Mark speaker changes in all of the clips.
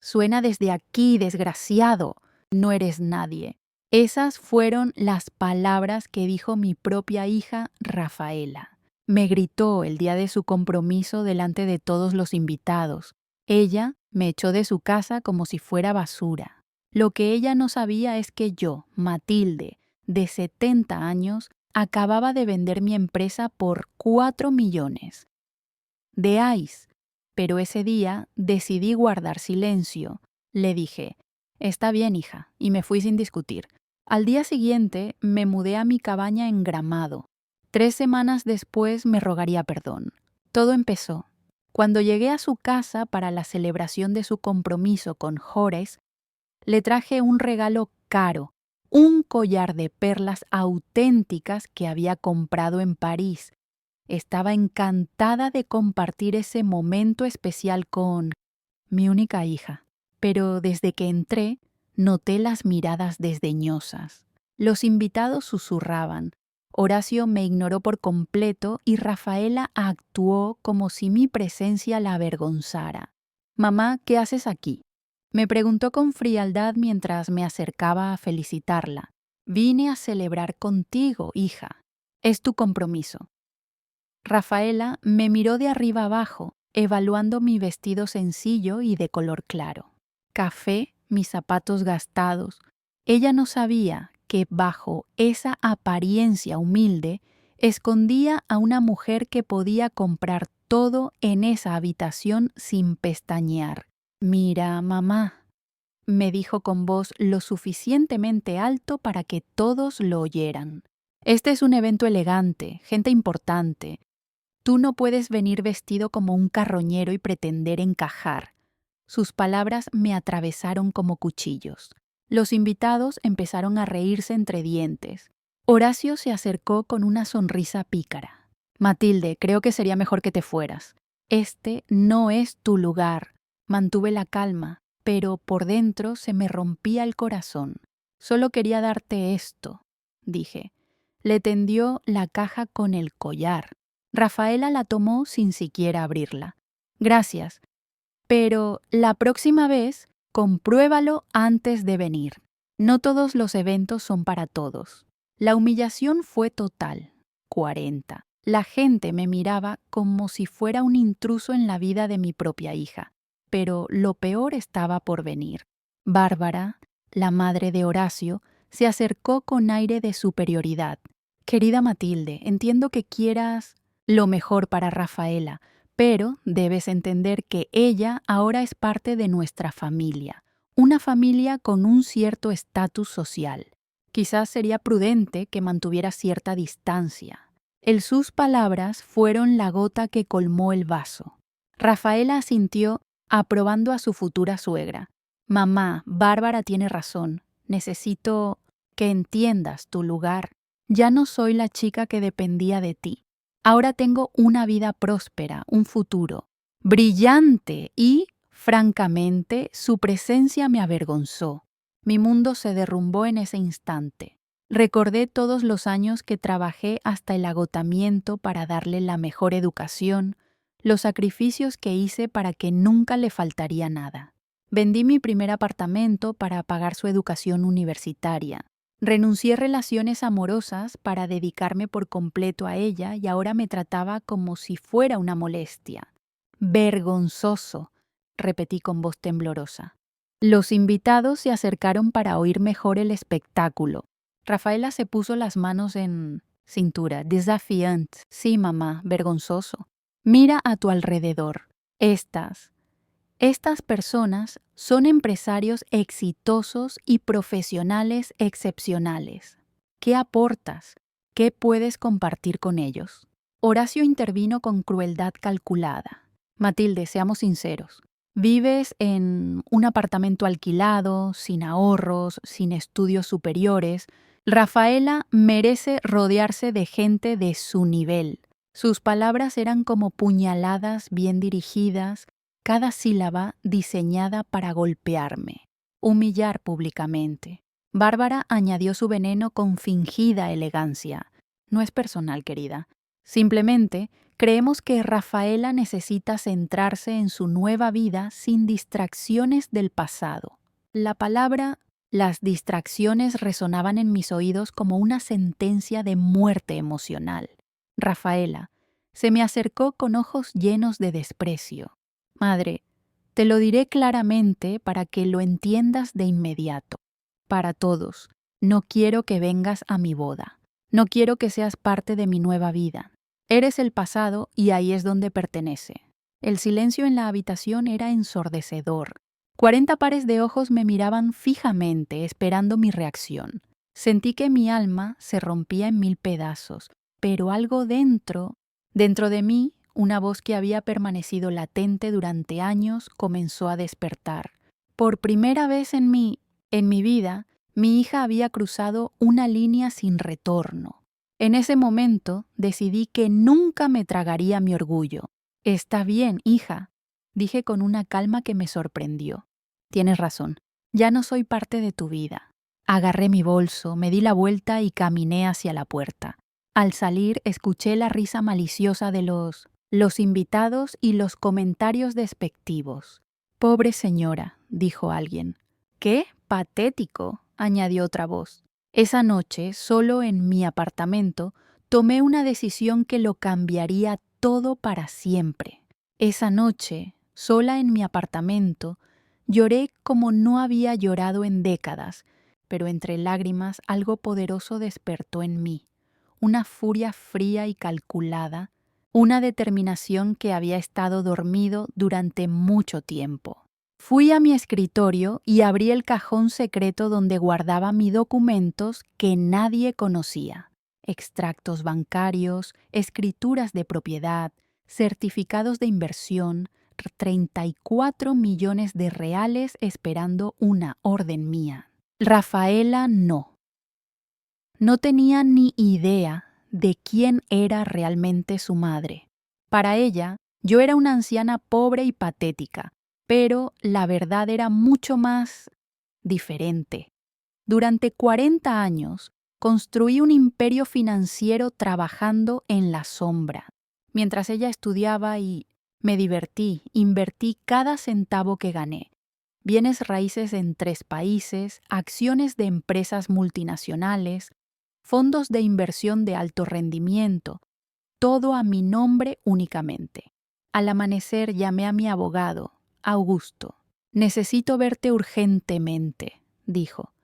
Speaker 1: Suena desde aquí, desgraciado. No eres nadie. Esas fueron las palabras que dijo mi propia hija, Rafaela. Me gritó el día de su compromiso delante de todos los invitados. Ella me echó de su casa como si fuera basura. Lo que ella no sabía es que yo, Matilde, de 70 años, acababa de vender mi empresa por 4 millones. De ICE. Pero ese día decidí guardar silencio. Le dije, está bien, hija, y me fui sin discutir. Al día siguiente me mudé a mi cabaña en Gramado. 3 semanas después me rogaría perdón. Todo empezó. Cuando llegué a su casa para la celebración de su compromiso con Horace, le traje un regalo caro, un collar de perlas auténticas que había comprado en París. Estaba encantada de compartir ese momento especial con mi única hija, pero desde que entré noté las miradas desdeñosas. Los invitados susurraban. Horacio me ignoró por completo y Rafaela actuó como si mi presencia la avergonzara. «Mamá, ¿qué haces aquí?», me preguntó con frialdad mientras me acercaba a felicitarla. «Vine a celebrar contigo, hija. Es tu compromiso». Rafaela me miró de arriba abajo, evaluando mi vestido sencillo y de color claro. Café, mis zapatos gastados. Ella no sabía que bajo esa apariencia humilde escondía a una mujer que podía comprar todo en esa habitación sin pestañear. «Mira, mamá», me dijo con voz lo suficientemente alto para que todos lo oyeran. «Este es un evento elegante, gente importante. Tú no puedes venir vestido como un carroñero y pretender encajar». Sus palabras me atravesaron como cuchillos. Los invitados empezaron a reírse entre dientes. Horacio se acercó con una sonrisa pícara. «Matilde, creo que sería mejor que te fueras. Este no es tu lugar». Mantuve la calma, pero por dentro se me rompía el corazón. «Solo quería darte esto», dije. Le tendió la caja con el collar. Rafaela la tomó sin siquiera abrirla. «Gracias, pero la próxima vez compruébalo antes de venir. No todos los eventos son para todos». La humillación fue total. 40. La gente me miraba como si fuera un intruso en la vida de mi propia hija. Pero lo peor estaba por venir. Bárbara, la madre de Horacio, se acercó con aire de superioridad. «Querida Matilde, entiendo que quieras lo mejor para Rafaela, pero debes entender que ella ahora es parte de nuestra familia, una familia con un cierto estatus social. Quizás sería prudente que mantuviera cierta distancia». Sus palabras fueron la gota que colmó el vaso. Rafaela asintió, aprobando a su futura suegra. «Mamá, Bárbara tiene razón. Necesito que entiendas tu lugar. Ya no soy la chica que dependía de ti. Ahora tengo una vida próspera, un futuro brillante y, francamente, su presencia me avergonzó. Mi mundo se derrumbó en ese instante. Recordé todos los años que trabajé hasta el agotamiento para darle la mejor educación, los sacrificios que hice para que nunca le faltaría nada. Vendí mi primer apartamento para pagar su educación universitaria. Renuncié a relaciones amorosas para dedicarme por completo a ella y ahora me trataba como si fuera una molestia. «Vergonzoso», repetí con voz temblorosa. Los invitados se acercaron para oír mejor el espectáculo. Rafaela se puso las manos en cintura. «Desafiante. Sí, mamá, vergonzoso. Mira a tu alrededor. Estas personas son empresarios exitosos y profesionales excepcionales. ¿Qué aportas? ¿Qué puedes compartir con ellos?». Horacio intervino con crueldad calculada. «Matilde, seamos sinceros. Vives en un apartamento alquilado, sin ahorros, sin estudios superiores. Rafaela merece rodearse de gente de su nivel». Sus palabras eran como puñaladas bien dirigidas, cada sílaba diseñada para golpearme, humillar públicamente. Bárbara añadió su veneno con fingida elegancia. «No es personal, querida. Simplemente Creemos que Rafaela necesita centrarse en su nueva vida sin distracciones del pasado. La palabra las distracciones resonaban en mis oídos como una sentencia de muerte emocional. Rafaela se me acercó con ojos llenos de desprecio. Madre, te lo diré claramente para que lo entiendas de inmediato. Para todos, no quiero que vengas a mi boda. No quiero que seas parte de mi nueva vida. Eres el pasado y ahí es donde pertenece. El silencio en la habitación era ensordecedor. 40 pares de ojos me miraban fijamente, esperando mi reacción. Sentí que mi alma se rompía en 1000 pedazos, pero algo dentro de mí, una voz que había permanecido latente durante años, comenzó a despertar. Por primera vez en mi vida, mi hija había cruzado una línea sin retorno. En ese momento decidí que nunca me tragaría mi orgullo. Está bien, hija, dije con una calma que me sorprendió. Tienes razón, ya no soy parte de tu vida. Agarré mi bolso, me di la vuelta y caminé hacia la puerta. Al salir escuché la risa maliciosa de los invitados y los comentarios despectivos. Pobre señora, dijo alguien. ¡Qué patético!, añadió otra voz. Esa noche, solo en mi apartamento, tomé una decisión que lo cambiaría todo para siempre. Esa noche, sola en mi apartamento, lloré como no había llorado en décadas, pero entre lágrimas algo poderoso despertó en mí, una furia fría y calculada, una determinación que había estado dormido durante mucho tiempo. Fui a mi escritorio y abrí el cajón secreto donde guardaba mis documentos que nadie conocía. Extractos bancarios, escrituras de propiedad, certificados de inversión, 34 millones de reales esperando una orden mía. Rafaela no tenía ni idea de quién era realmente su madre. Para ella, yo era una anciana pobre y patética, pero la verdad era mucho más diferente. Durante 40 años, construí un imperio financiero trabajando en la sombra. Mientras ella estudiaba y me divertí, invertí cada centavo que gané. Bienes raíces en 3 países, acciones de empresas multinacionales, fondos de inversión de alto rendimiento, todo a mi nombre únicamente. Al amanecer llamé a mi abogado, Augusto. Necesito verte urgentemente, dijo.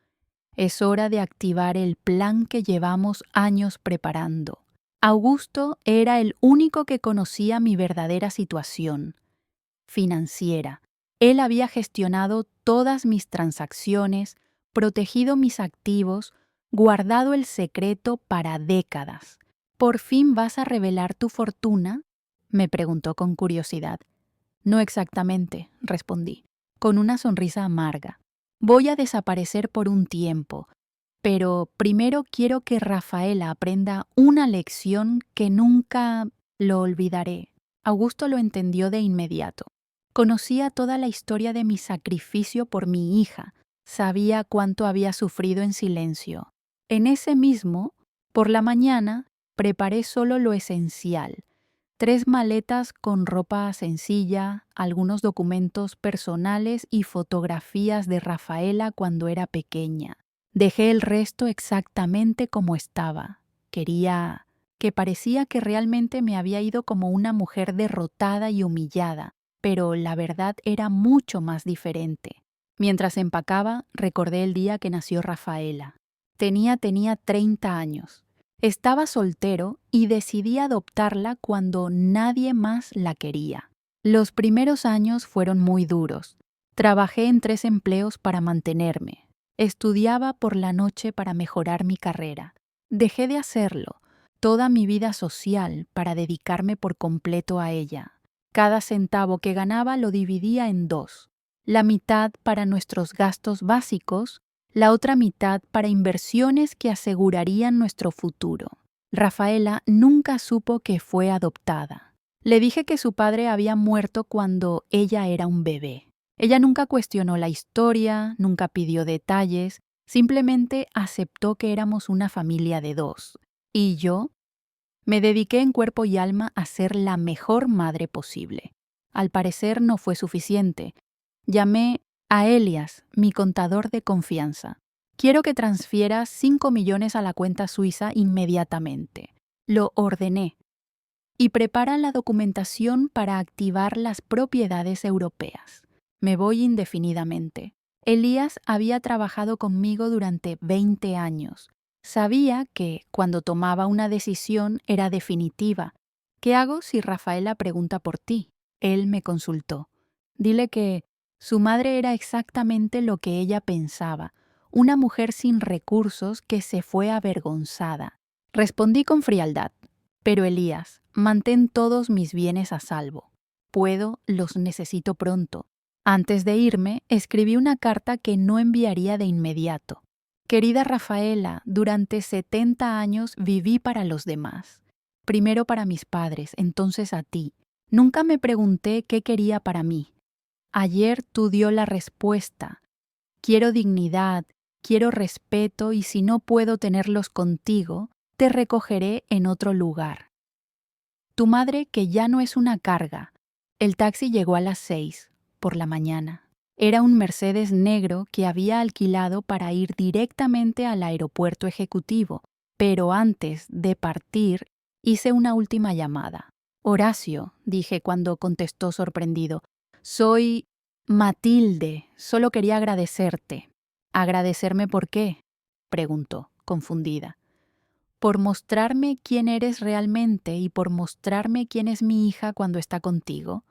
Speaker 1: Es hora de activar el plan que llevamos años preparando. Augusto era el único que conocía mi verdadera situación financiera. Él había gestionado todas mis transacciones, protegido mis activos, guardado el secreto para décadas. ¿Por fin vas a revelar tu fortuna?, me preguntó con curiosidad. No exactamente, respondí, con una sonrisa amarga. Voy a desaparecer por un tiempo, pero primero quiero que Rafaela aprenda una lección que nunca lo olvidaré. Augusto lo entendió de inmediato. Conocía toda la historia de mi sacrificio por mi hija, sabía cuánto había sufrido en silencio. En ese mismo, por la mañana, preparé solo lo esencial: 3 maletas con ropa sencilla, algunos documentos personales y fotografías de Rafaela cuando era pequeña. Dejé el resto exactamente como estaba. Quería que parecía que realmente me había ido como una mujer derrotada y humillada, pero la verdad era mucho más diferente. Mientras empacaba, recordé el día que nació Rafaela. Tenía 30 años. Estaba soltero y decidí adoptarla cuando nadie más la quería. Los primeros años fueron muy duros. Trabajé en 3 empleos para mantenerme. Estudiaba por la noche para mejorar mi carrera. Dejé de hacerlo, toda mi vida social, para dedicarme por completo a ella. Cada centavo que ganaba lo dividía en 2. La mitad para nuestros gastos básicos, la otra mitad para inversiones que asegurarían nuestro futuro. Rafaela nunca supo que fue adoptada. Le dije que su padre había muerto cuando ella era un bebé. Ella nunca cuestionó la historia, nunca pidió detalles, simplemente aceptó que éramos una familia de 2. Y yo Me dediqué en cuerpo y alma a ser la mejor madre posible. Al parecer no fue suficiente. Llamé a Elias, mi contador de confianza. Quiero que transfieras 5 millones a la cuenta suiza inmediatamente. Lo ordené. Y prepara la documentación para activar las propiedades europeas. Me voy indefinidamente. Elías había trabajado conmigo durante 20 años. Sabía que, cuando tomaba una decisión, era definitiva. ¿Qué hago si Rafaela pregunta por ti? Él me consultó. Dile que su madre era exactamente lo que ella pensaba, una mujer sin recursos que se fue avergonzada. Respondí con frialdad. Pero Elías, mantén todos mis bienes a salvo. Los necesito pronto. Antes de irme, escribí una carta que no enviaría de inmediato. Querida Rafaela, durante 70 años viví para los demás. Primero para mis padres, entonces a ti. Nunca me pregunté qué quería para mí. Ayer tú dio la respuesta. Quiero dignidad, quiero respeto y si no puedo tenerlos contigo, te recogeré en otro lugar. Tu madre que ya no es una carga. El taxi llegó a las 6 por la mañana. Era un Mercedes negro que había alquilado para ir directamente al aeropuerto ejecutivo, pero antes de partir hice una última llamada. Horacio, dije cuando contestó sorprendido. Soy Matilde, solo quería agradecerte. ¿Agradecerme por qué? Preguntó, confundida. Por mostrarme quién eres realmente y por mostrarme quién es mi hija cuando está contigo.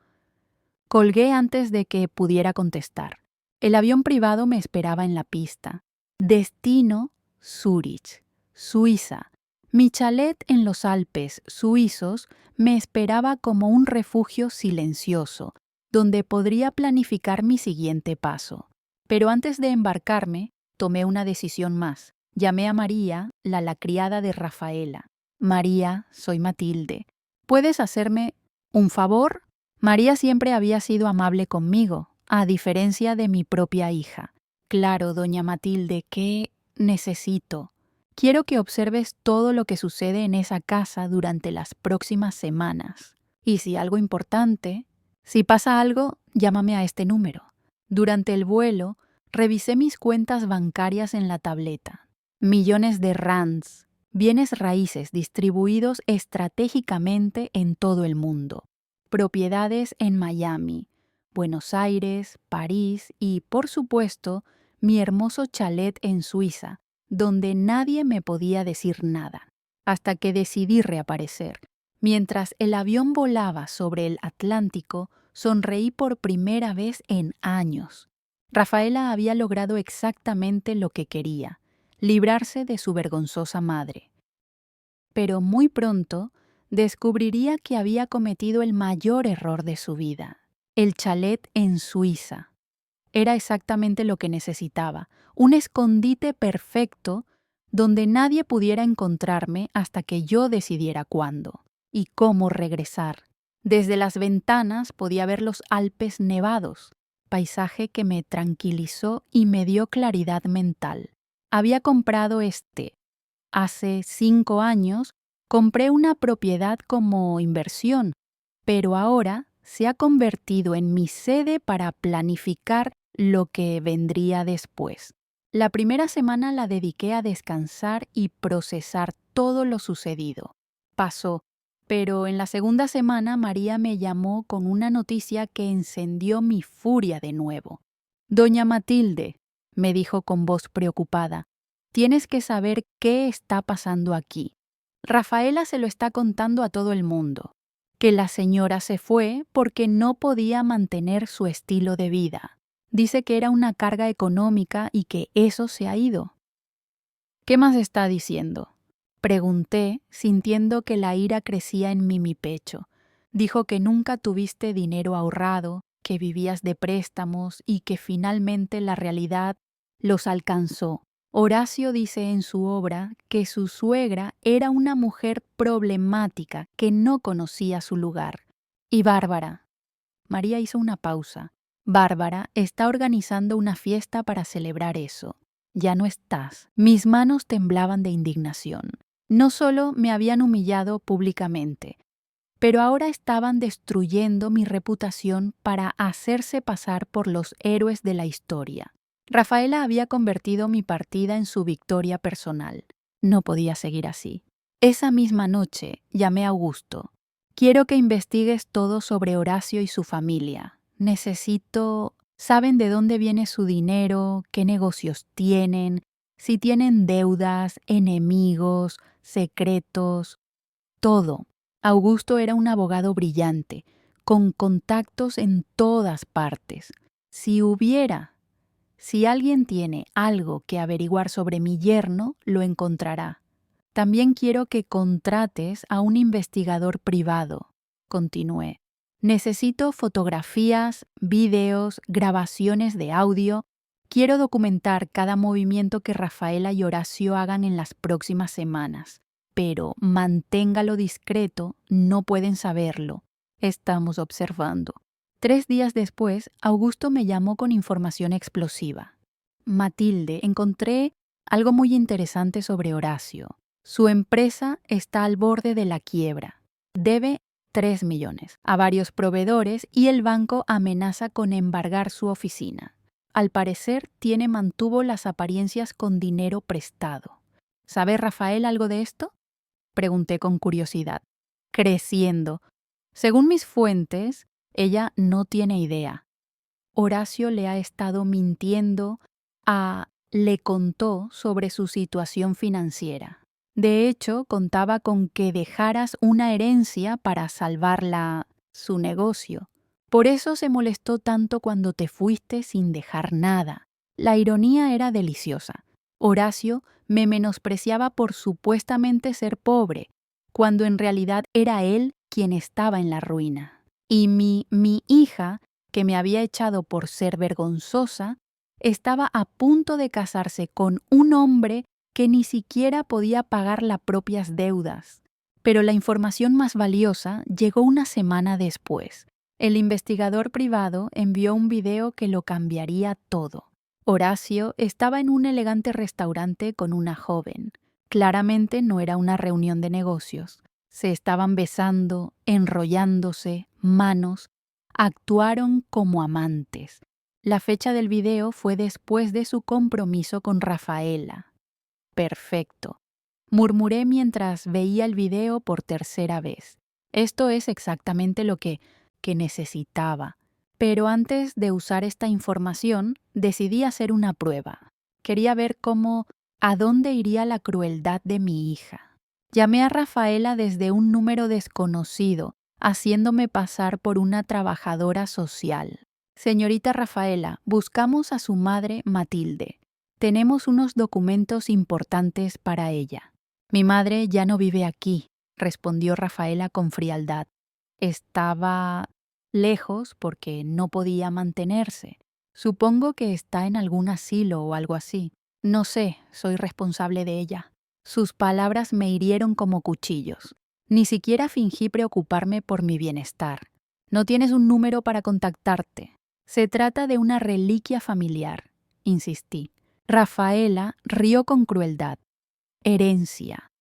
Speaker 1: Colgué antes de que pudiera contestar. El avión privado me esperaba en la pista. Destino, Zúrich, Suiza. Mi chalet en los Alpes suizos me esperaba como un refugio silencioso, donde podría planificar mi siguiente paso. Pero antes de embarcarme, tomé una decisión más. Llamé a María, la criada de Rafaela. María, soy Matilde. ¿Puedes hacerme un favor? María siempre había sido amable conmigo, a diferencia de mi propia hija. Claro, doña Matilde, ¿qué necesito? Quiero que observes todo lo que sucede en esa casa durante las próximas semanas. Y si pasa algo, llámame a este número. Durante el vuelo, revisé mis cuentas bancarias en la tableta. Millones de rands, bienes raíces distribuidos estratégicamente en todo el mundo. Propiedades en Miami, Buenos Aires, París y, por supuesto, mi hermoso chalet en Suiza, donde nadie me podía decir nada, hasta que decidí reaparecer. Mientras el avión volaba sobre el Atlántico, sonreí por primera vez en años. Rafaela había logrado exactamente lo que quería, librarse de su vergonzosa madre. Pero muy pronto descubriría que había cometido el mayor error de su vida. El chalet en Suiza. Era exactamente lo que necesitaba, un escondite perfecto donde nadie pudiera encontrarme hasta que yo decidiera cuándo y cómo regresar. Desde las ventanas podía ver los Alpes nevados, paisaje que me tranquilizó y me dio claridad mental. Había comprado hace 5 años, compré una propiedad como inversión, pero ahora se ha convertido en mi sede para planificar lo que vendría después. La primera semana la dediqué a descansar y procesar todo lo sucedido. Pasó, pero en la segunda semana María me llamó con una noticia que encendió mi furia de nuevo. Doña Matilde, me dijo con voz preocupada, tienes que saber qué está pasando aquí. Rafaela se lo está contando a todo el mundo, que la señora se fue porque no podía mantener su estilo de vida. Dice que era una carga económica y que eso se ha ido. ¿Qué más está diciendo? Pregunté, sintiendo que la ira crecía en mi pecho. Dijo que nunca tuviste dinero ahorrado, que vivías de préstamos y que finalmente la realidad los alcanzó. Horacio dice en su obra que su suegra era una mujer problemática que no conocía su lugar. Y Bárbara. María hizo una pausa. Bárbara está organizando una fiesta para celebrar eso. Ya no estás. Mis manos temblaban de indignación. No solo me habían humillado públicamente, pero ahora estaban destruyendo mi reputación para hacerse pasar por los héroes de la historia. Rafaela había convertido mi partida en su victoria personal. No podía seguir así. Esa misma noche llamé a Augusto. Quiero que investigues todo sobre Horacio y su familia. Necesito... ¿Saben de dónde viene su dinero? ¿Qué negocios tienen? Si tienen deudas, enemigos, secretos, todo. Augusto era un abogado brillante, con contactos en todas partes. Si alguien tiene algo que averiguar sobre mi yerno, lo encontrará. También quiero que contrates a un investigador privado, continué. Necesito fotografías, videos, grabaciones de audio. Quiero documentar cada movimiento que Rafaela y Horacio hagan en las próximas semanas. Pero manténgalo discreto, no pueden saberlo. Estamos observando. 3 días después, Augusto me llamó con información explosiva. Matilde, encontré algo muy interesante sobre Horacio. Su empresa está al borde de la quiebra. Debe 3 millones a varios proveedores y el banco amenaza con embargar su oficina. Al parecer, mantuvo las apariencias con dinero prestado. ¿Sabe Rafael algo de esto? Pregunté con curiosidad. Creciendo. Según mis fuentes, ella no tiene idea. Horacio le ha estado mintiendo le contó sobre su situación financiera. De hecho, contaba con que dejaras una herencia para salvar su negocio. Por eso se molestó tanto cuando te fuiste sin dejar nada. La ironía era deliciosa. Horacio me menospreciaba por supuestamente ser pobre, cuando en realidad era él quien estaba en la ruina. Y mi hija, que me había echado por ser vergonzosa, estaba a punto de casarse con un hombre que ni siquiera podía pagar las propias deudas. Pero la información más valiosa llegó una semana después. El investigador privado envió un video que lo cambiaría todo. Horacio estaba en un elegante restaurante con una joven. Claramente no era una reunión de negocios. Se estaban besando, enrollándose, manos. Actuaron como amantes. La fecha del video fue después de su compromiso con Rafaela. Perfecto. Murmuré mientras veía el video por tercera vez. Esto es exactamente lo que necesitaba. Pero antes de usar esta información, decidí hacer una prueba. Quería ver a dónde iría la crueldad de mi hija. Llamé a Rafaela desde un número desconocido, haciéndome pasar por una trabajadora social. Señorita Rafaela, buscamos a su madre Matilde. Tenemos unos documentos importantes para ella. Mi madre ya no vive aquí, respondió Rafaela con frialdad. Estaba lejos porque no podía mantenerse. Supongo que está en algún asilo o algo así. No sé, soy responsable de ella. Sus palabras me hirieron como cuchillos. Ni siquiera fingí preocuparme por mi bienestar. No tienes un número para contactarte. Se trata de una reliquia familiar, insistí. Rafaela rió con crueldad. Herencia.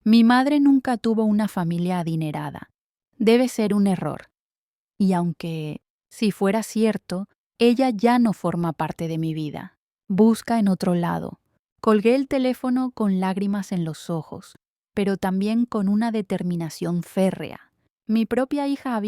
Speaker 1: Mi madre nunca tuvo una familia adinerada. Debe ser un error. Y aunque, si fuera cierto, ella ya no forma parte de mi vida. Busca en otro lado. Colgué el teléfono con lágrimas en los ojos, pero también con una determinación férrea. Mi propia hija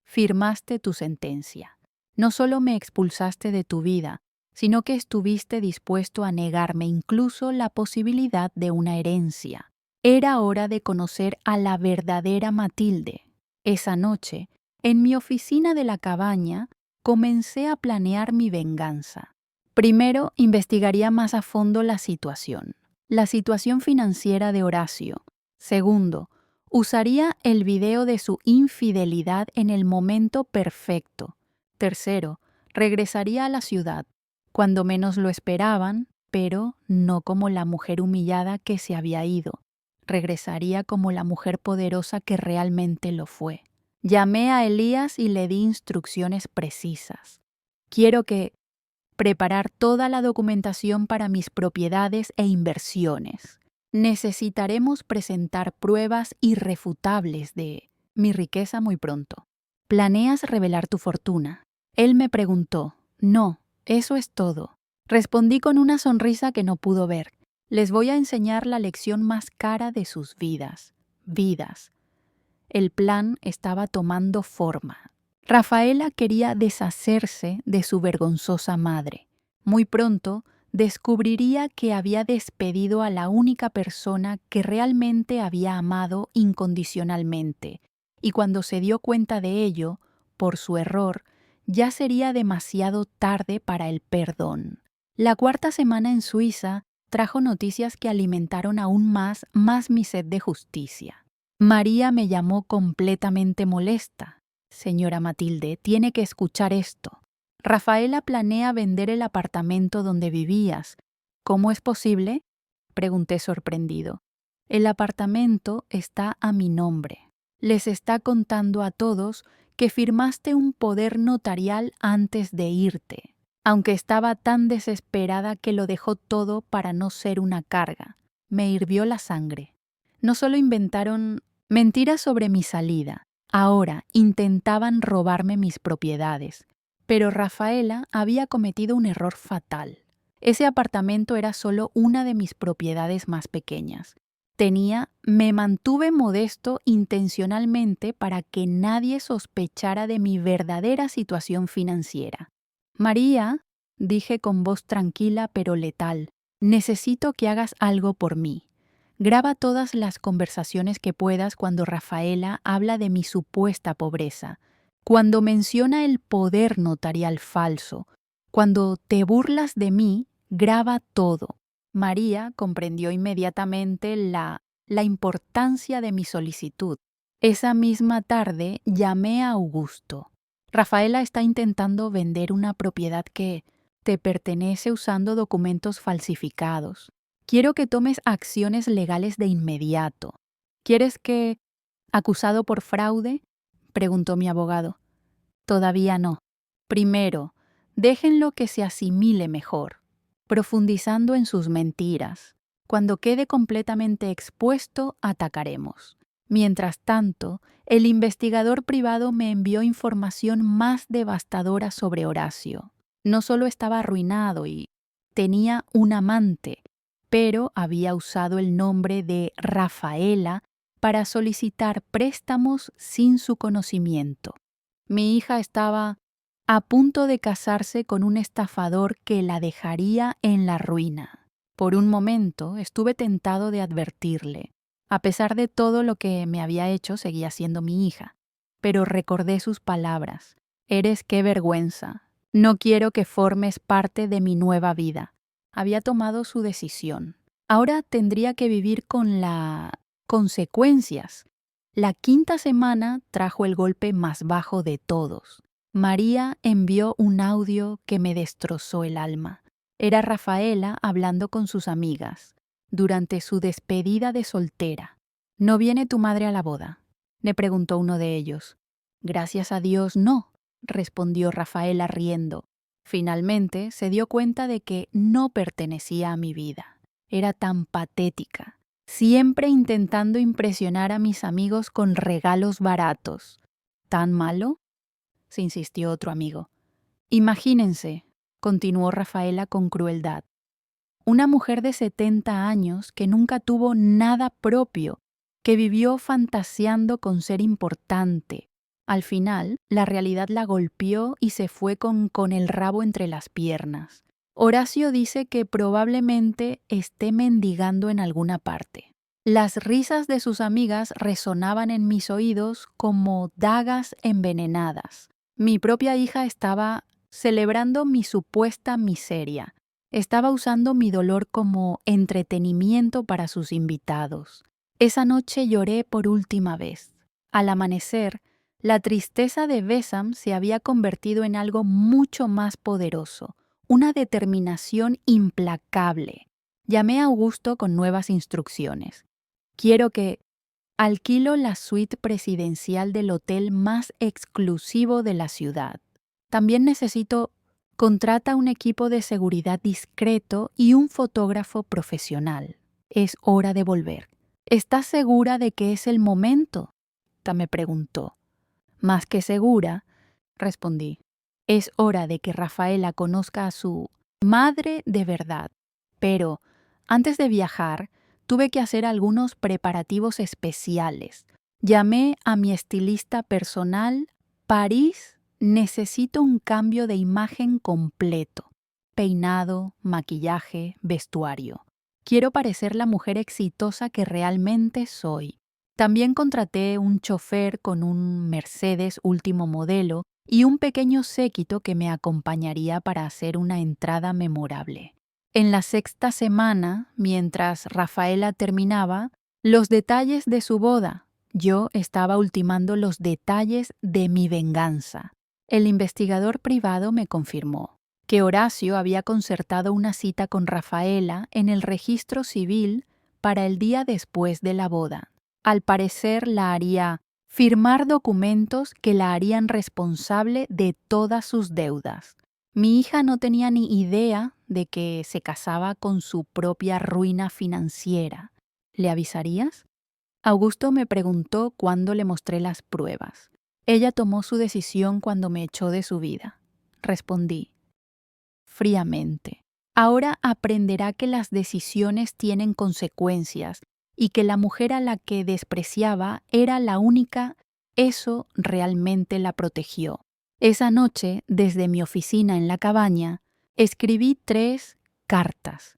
Speaker 1: firmaste tu sentencia. No solo me expulsaste de tu vida, sino que estuviste dispuesto a negarme incluso la posibilidad de una herencia. Era hora de conocer a la verdadera Matilde. Esa noche, en mi oficina de la cabaña, comencé a planear mi venganza. Primero, investigaría más a fondo la situación financiera de Horacio. Segundo, usaría el video de su infidelidad en el momento perfecto. Tercero, regresaría a la ciudad, cuando menos lo esperaban, pero no como la mujer humillada que se había ido. Regresaría como la mujer poderosa que realmente lo fue. Llamé a Elías y le di instrucciones precisas. Quiero preparar toda la documentación para mis propiedades e inversiones. Necesitaremos presentar pruebas irrefutables de mi riqueza muy pronto. ¿Planeas revelar tu fortuna? Él me preguntó. No, eso es todo. Respondí con una sonrisa que no pudo ver. Les voy a enseñar la lección más cara de sus vidas. Vidas. El plan estaba tomando forma. Rafaela quería deshacerse de su vergonzosa madre. Muy pronto descubriría que había despedido a la única persona que realmente había amado incondicionalmente, y cuando se dio cuenta de ello, por su error, ya sería demasiado tarde para el perdón. La cuarta semana en Suiza trajo noticias que alimentaron aún más mi sed de justicia. María me llamó completamente molesta. Señora Matilde, tiene que escuchar esto. Rafaela planea vender el apartamento donde vivías. ¿Cómo es posible? Pregunté sorprendido. El apartamento está a mi nombre. Les está contando a todos que firmaste un poder notarial antes de irte, aunque estaba tan desesperada que lo dejó todo para no ser una carga. Me hirvió la sangre. No solo inventaron mentiras sobre mi salida, ahora intentaban robarme mis propiedades. Pero Rafaela había cometido un error fatal. Ese apartamento era solo una de mis propiedades más pequeñas. Me mantuve modesto intencionalmente para que nadie sospechara de mi verdadera situación financiera. María, dije con voz tranquila pero letal, necesito que hagas algo por mí. Graba todas las conversaciones que puedas cuando Rafaela habla de mi supuesta pobreza, cuando menciona el poder notarial falso, cuando te burlas de mí, graba todo. María comprendió inmediatamente la importancia de mi solicitud. Esa misma tarde llamé a Augusto. Rafaela está intentando vender una propiedad que te pertenece usando documentos falsificados. Quiero que tomes acciones legales de inmediato. ¿Quieres que acusado por fraude? Preguntó mi abogado. Todavía no. Primero, déjenlo que se asimile mejor, profundizando en sus mentiras. Cuando quede completamente expuesto, atacaremos. Mientras tanto, el investigador privado me envió información más devastadora sobre Horacio. No solo estaba arruinado y tenía un amante, pero había usado el nombre de Rafaela para solicitar préstamos sin su conocimiento. Mi hija estaba a punto de casarse con un estafador que la dejaría en la ruina. Por un momento estuve tentado de advertirle. A pesar de todo lo que me había hecho, seguía siendo mi hija. Pero recordé sus palabras. Eres qué vergüenza. No quiero que formes parte de mi nueva vida. Había tomado su decisión. Ahora tendría que vivir con las consecuencias. La quinta semana trajo el golpe más bajo de todos. María envió un audio que me destrozó el alma. Era Rafaela hablando con sus amigas, durante su despedida de soltera. ¿No viene tu madre a la boda?, le preguntó uno de ellos. Gracias a Dios, no, respondió Rafaela riendo. Finalmente se dio cuenta de que no pertenecía a mi vida. Era tan patética, siempre intentando impresionar a mis amigos con regalos baratos. ¿Tan malo?, se insistió otro amigo. Imagínense, continuó Rafaela con crueldad, una mujer de 70 años que nunca tuvo nada propio, que vivió fantaseando con ser importante. Al final, la realidad la golpeó y se fue con el rabo entre las piernas. Horacio dice que probablemente esté mendigando en alguna parte. Las risas de sus amigas resonaban en mis oídos como dagas envenenadas. Mi propia hija estaba celebrando mi supuesta miseria. Estaba usando mi dolor como entretenimiento para sus invitados. Esa noche lloré por última vez. Al amanecer, la tristeza de Besam se había convertido en algo mucho más poderoso, una determinación implacable. Llamé a Augusto con nuevas instrucciones. Quiero que alquilo la suite presidencial del hotel más exclusivo de la ciudad. También necesito contrata un equipo de seguridad discreto y un fotógrafo profesional. Es hora de volver. ¿Estás segura de que es el momento? Me preguntó. Más que segura, respondí. Es hora de que Rafaela conozca a su madre de verdad. Pero, antes de viajar, tuve que hacer algunos preparativos especiales. Llamé a mi estilista personal. París, necesito un cambio de imagen completo. Peinado, maquillaje, vestuario. Quiero parecer la mujer exitosa que realmente soy. También contraté un chofer con un Mercedes último modelo y un pequeño séquito que me acompañaría para hacer una entrada memorable. En la sexta semana, mientras Rafaela terminaba los detalles de su boda, yo estaba ultimando los detalles de mi venganza. El investigador privado me confirmó que Horacio había concertado una cita con Rafaela en el registro civil para el día después de la boda. Al parecer la haría firmar documentos que la harían responsable de todas sus deudas. Mi hija no tenía ni idea de que se casaba con su propia ruina financiera. ¿Le avisarías? Augusto me preguntó cuándo le mostré las pruebas. Ella tomó su decisión cuando me echó de su vida. Respondí fríamente. Ahora aprenderá que las decisiones tienen consecuencias y que la mujer a la que despreciaba era la única. Eso realmente la protegió. Esa noche, desde mi oficina en la cabaña, escribí 3 cartas.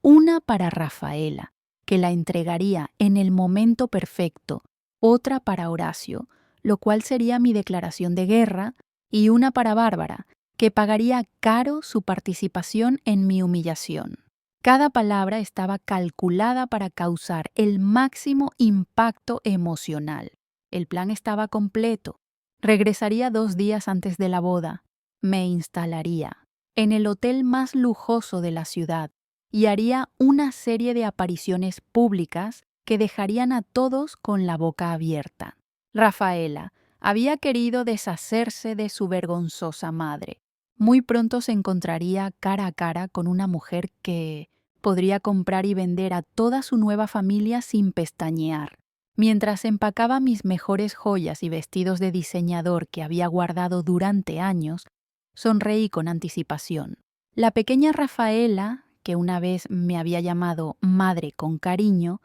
Speaker 1: Una para Rafaela, que la entregaría en el momento perfecto, otra para Horacio, lo cual sería mi declaración de guerra, y una para Bárbara, que pagaría caro su participación en mi humillación. Cada palabra estaba calculada para causar el máximo impacto emocional. El plan estaba completo. Regresaría 2 días antes de la boda. Me instalaría en el hotel más lujoso de la ciudad y haría una serie de apariciones públicas que dejarían a todos con la boca abierta. Rafaela había querido deshacerse de su vergonzosa madre. Muy pronto se encontraría cara a cara con una mujer que podría comprar y vender a toda su nueva familia sin pestañear. Mientras empacaba mis mejores joyas y vestidos de diseñador que había guardado durante años, sonreí con anticipación. La pequeña Rafaela, que una vez me había llamado madre con cariño,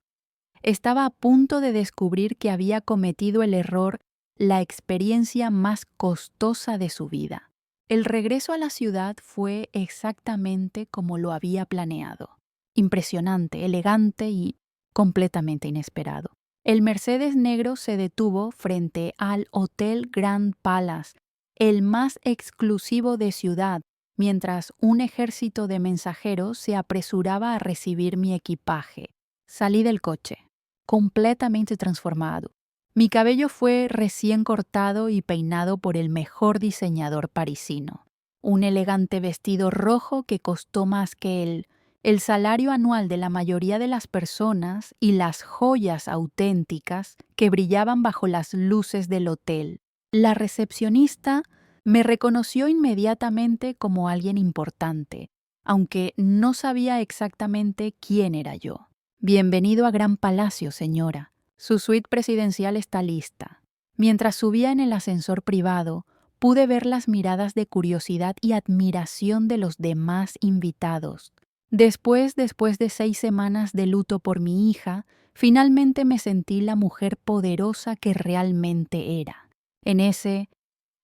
Speaker 1: estaba a punto de descubrir que había cometido el error, la experiencia más costosa de su vida. El regreso a la ciudad fue exactamente como lo había planeado. Impresionante, elegante y completamente inesperado. El Mercedes negro se detuvo frente al Hotel Grand Palace, el más exclusivo de ciudad, mientras un ejército de mensajeros se apresuraba a recibir mi equipaje. Salí del coche, completamente transformado. Mi cabello fue recién cortado y peinado por el mejor diseñador parisino. Un elegante vestido rojo que costó más que el salario anual de la mayoría de las personas y las joyas auténticas que brillaban bajo las luces del hotel. La recepcionista me reconoció inmediatamente como alguien importante, aunque no sabía exactamente quién era yo. Bienvenido a Gran Palacio, señora. Su suite presidencial está lista. Mientras subía en el ascensor privado, pude ver las miradas de curiosidad y admiración de los demás invitados. Después de 6 semanas de luto por mi hija, finalmente me sentí la mujer poderosa que realmente era.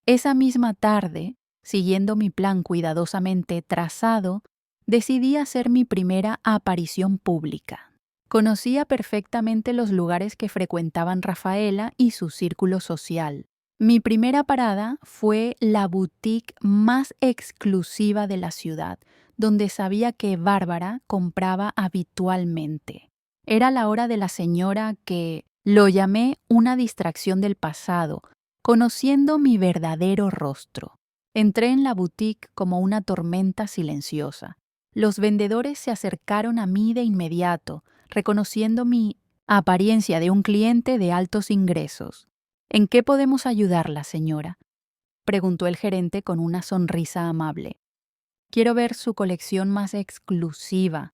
Speaker 1: Esa misma tarde, siguiendo mi plan cuidadosamente trazado, decidí hacer mi primera aparición pública. Conocía perfectamente los lugares que frecuentaban Rafaela y su círculo social. Mi primera parada fue la boutique más exclusiva de la ciudad, donde sabía que Bárbara compraba habitualmente. Era la hora de la señora que lo llamé una distracción del pasado, conociendo mi verdadero rostro. Entré en la boutique como una tormenta silenciosa. Los vendedores se acercaron a mí de inmediato, reconociendo mi apariencia de un cliente de altos ingresos. ¿En qué podemos ayudarla, señora?, preguntó el gerente con una sonrisa amable. Quiero ver su colección más exclusiva.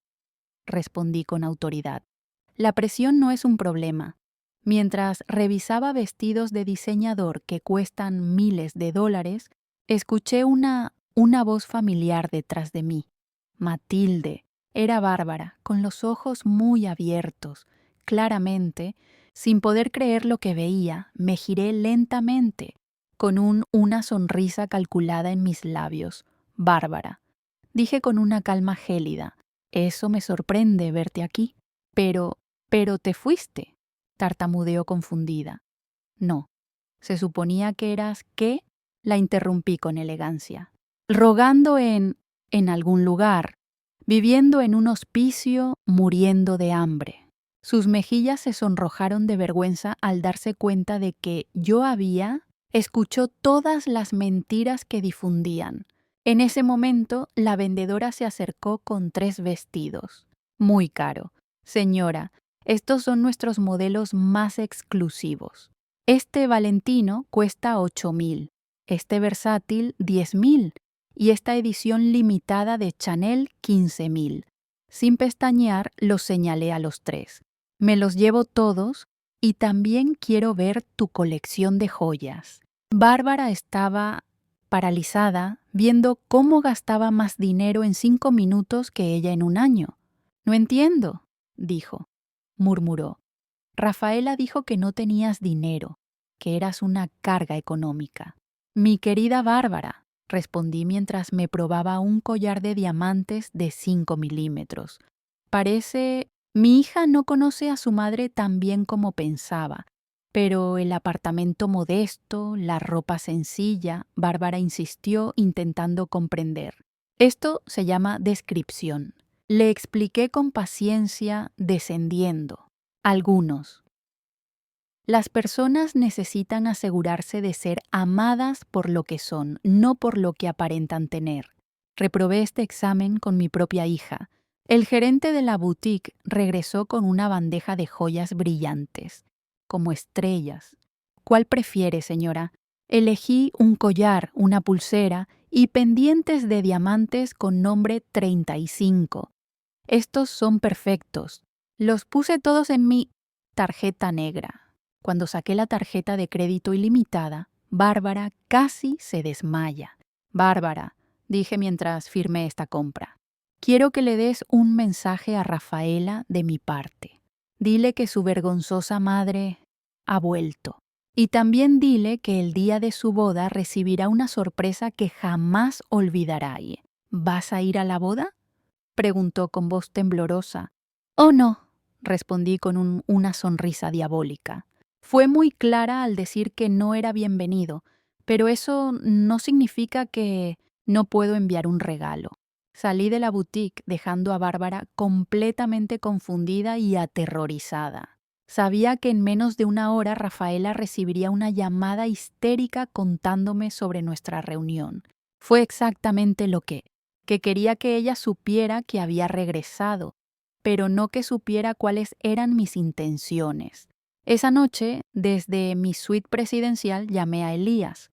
Speaker 1: respondí con autoridad. La presión no es un problema. Mientras revisaba vestidos de diseñador que cuestan miles de dólares, escuché una voz familiar detrás de mí. Matilde. Era Bárbara, con los ojos muy abiertos. Claramente, sin poder creer lo que veía, me giré lentamente, con una sonrisa calculada en mis labios. Bárbara. Dije con una calma gélida. Eso me sorprende verte aquí. Pero te fuiste, tartamudeó confundida. No. ¿Se suponía que eras qué? La interrumpí con elegancia. Rogando en algún lugar, viviendo en un hospicio, muriendo de hambre. Sus mejillas se sonrojaron de vergüenza al darse cuenta de que yo escuchó todas las mentiras que difundían. En ese momento, la vendedora se acercó con 3 vestidos. Muy caro. Señora, estos son nuestros modelos más exclusivos. Este Valentino cuesta 8,000, este versátil 10,000 y esta edición limitada de Chanel 15,000. Sin pestañear, los señalé a los 3. Me los llevo todos y también quiero ver tu colección de joyas. Bárbara estaba paralizada, viendo cómo gastaba más dinero en 5 minutos que ella en un año. No entiendo, dijo. Murmuró. Rafaela dijo que no tenías dinero, que eras una carga económica. Mi querida Bárbara, respondí mientras me probaba un collar de diamantes de 5 milímetros. Parece... Mi hija no conoce a su madre tan bien como pensaba, pero el apartamento modesto, la ropa sencilla, Bárbara insistió intentando comprender. Esto se llama descripción. Le expliqué con paciencia, descendiendo. Algunos. Las personas necesitan asegurarse de ser amadas por lo que son, no por lo que aparentan tener. Reprobé este examen con mi propia hija. El gerente de la boutique regresó con una bandeja de joyas brillantes, como estrellas. ¿Cuál prefiere, señora? Elegí un collar, una pulsera y pendientes de diamantes con nombre 35. Estos son perfectos. Los puse todos en mi tarjeta negra. Cuando saqué la tarjeta de crédito ilimitada, Bárbara casi se desmaya. Bárbara, dije mientras firmé esta compra, quiero que le des un mensaje a Rafaela de mi parte. Dile que su vergonzosa madre ha vuelto. Y también dile que el día de su boda recibirá una sorpresa que jamás olvidará. ¿Vas a ir a la boda?, preguntó con voz temblorosa. Oh, no, respondí con una sonrisa diabólica. Fue muy clara al decir que no era bienvenido, pero eso no significa que no puedo enviar un regalo. Salí de la boutique dejando a Bárbara completamente confundida y aterrorizada. Sabía que en menos de una hora Rafaela recibiría una llamada histérica contándome sobre nuestra reunión. Fue exactamente lo que quería que ella supiera que había regresado, pero no que supiera cuáles eran mis intenciones. Esa noche, desde mi suite presidencial, llamé a Elías.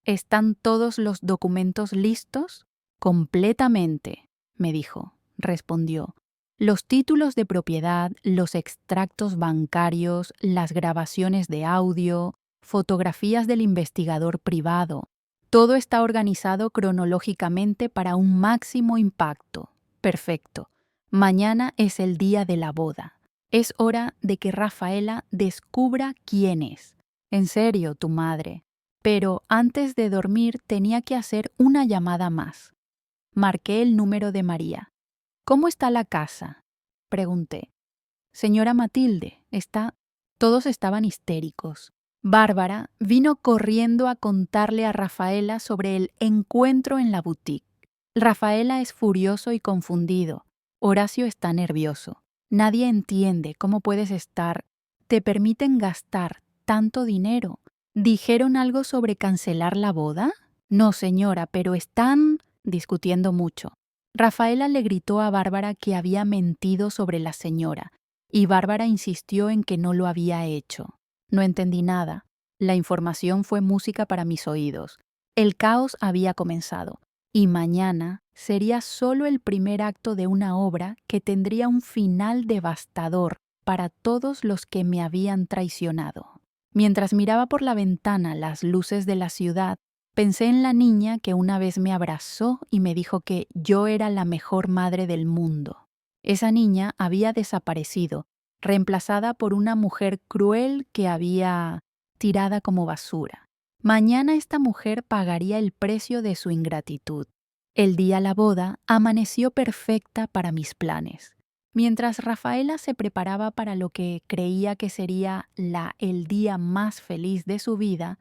Speaker 1: ¿Están todos los documentos listos? Completamente, me dijo. Respondió. Los títulos de propiedad, los extractos bancarios, las grabaciones de audio, fotografías del investigador privado. Todo está organizado cronológicamente para un máximo impacto. Perfecto. Mañana es el día de la boda. Es hora de que Rafaela descubra quién es. En serio, tu madre. Pero antes de dormir tenía que hacer una llamada más. Marqué el número de María. ¿Cómo está la casa?, pregunté. Señora Matilde, está... Todos estaban histéricos. Bárbara vino corriendo a contarle a Rafaela sobre el encuentro en la boutique. Rafaela es furioso y confundido. Horacio está nervioso. Nadie entiende cómo puedes estar... Te permiten gastar tanto dinero. ¿Dijeron algo sobre cancelar la boda? No, señora, pero están discutiendo mucho. Rafaela le gritó a Bárbara que había mentido sobre la señora, y Bárbara insistió en que no lo había hecho. No entendí nada. La información fue música para mis oídos. El caos había comenzado. y mañana sería solo el primer acto de una obra que tendría un final devastador para todos los que me habían traicionado. Mientras miraba por la ventana las luces de la ciudad, pensé en la niña que una vez me abrazó y me dijo que yo era la mejor madre del mundo. Esa niña había desaparecido, reemplazada por una mujer cruel que había tirada como basura. Mañana esta mujer pagaría el precio de su ingratitud. El día de la boda amaneció perfecta para mis planes. Mientras Rafaela se preparaba para lo que creía que sería el día más feliz de su vida,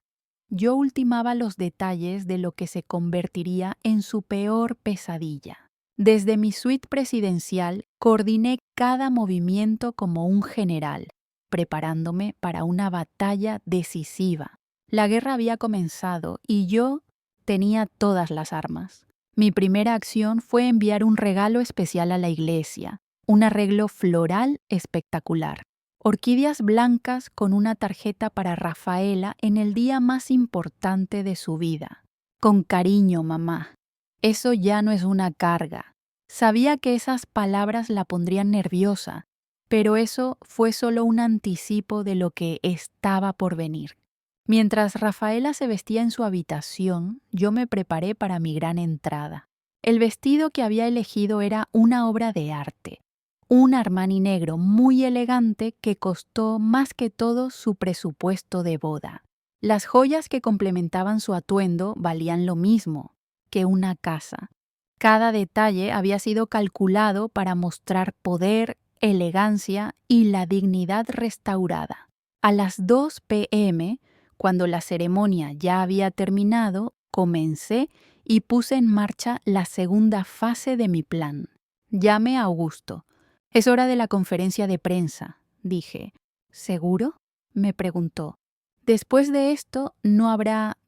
Speaker 1: yo ultimaba los detalles de lo que se convertiría en su peor pesadilla. Desde mi suite presidencial, coordiné cada movimiento como un general, preparándome para una batalla decisiva. La guerra había comenzado y yo tenía todas las armas. Mi primera acción fue enviar un regalo especial a la iglesia, un arreglo floral espectacular. Orquídeas blancas con una tarjeta para Rafaela en el día más importante de su vida. Con cariño, mamá. Eso ya no es una carga. Sabía que esas palabras la pondrían nerviosa, pero eso fue solo un anticipo de lo que estaba por venir. Mientras Rafaela se vestía en su habitación, yo me preparé para mi gran entrada. El vestido que había elegido era una obra de arte, un Armani negro muy elegante que costó más que todo su presupuesto de boda. Las joyas que complementaban su atuendo valían lo mismo que una casa. Cada detalle había sido calculado para mostrar poder, elegancia y la dignidad restaurada. A las 2 p.m., cuando la ceremonia ya había terminado, comencé y puse en marcha la segunda fase de mi plan. Llamé a Augusto. «Es hora de la conferencia de prensa», dije. «¿Seguro?», me preguntó. «Después de esto no habrá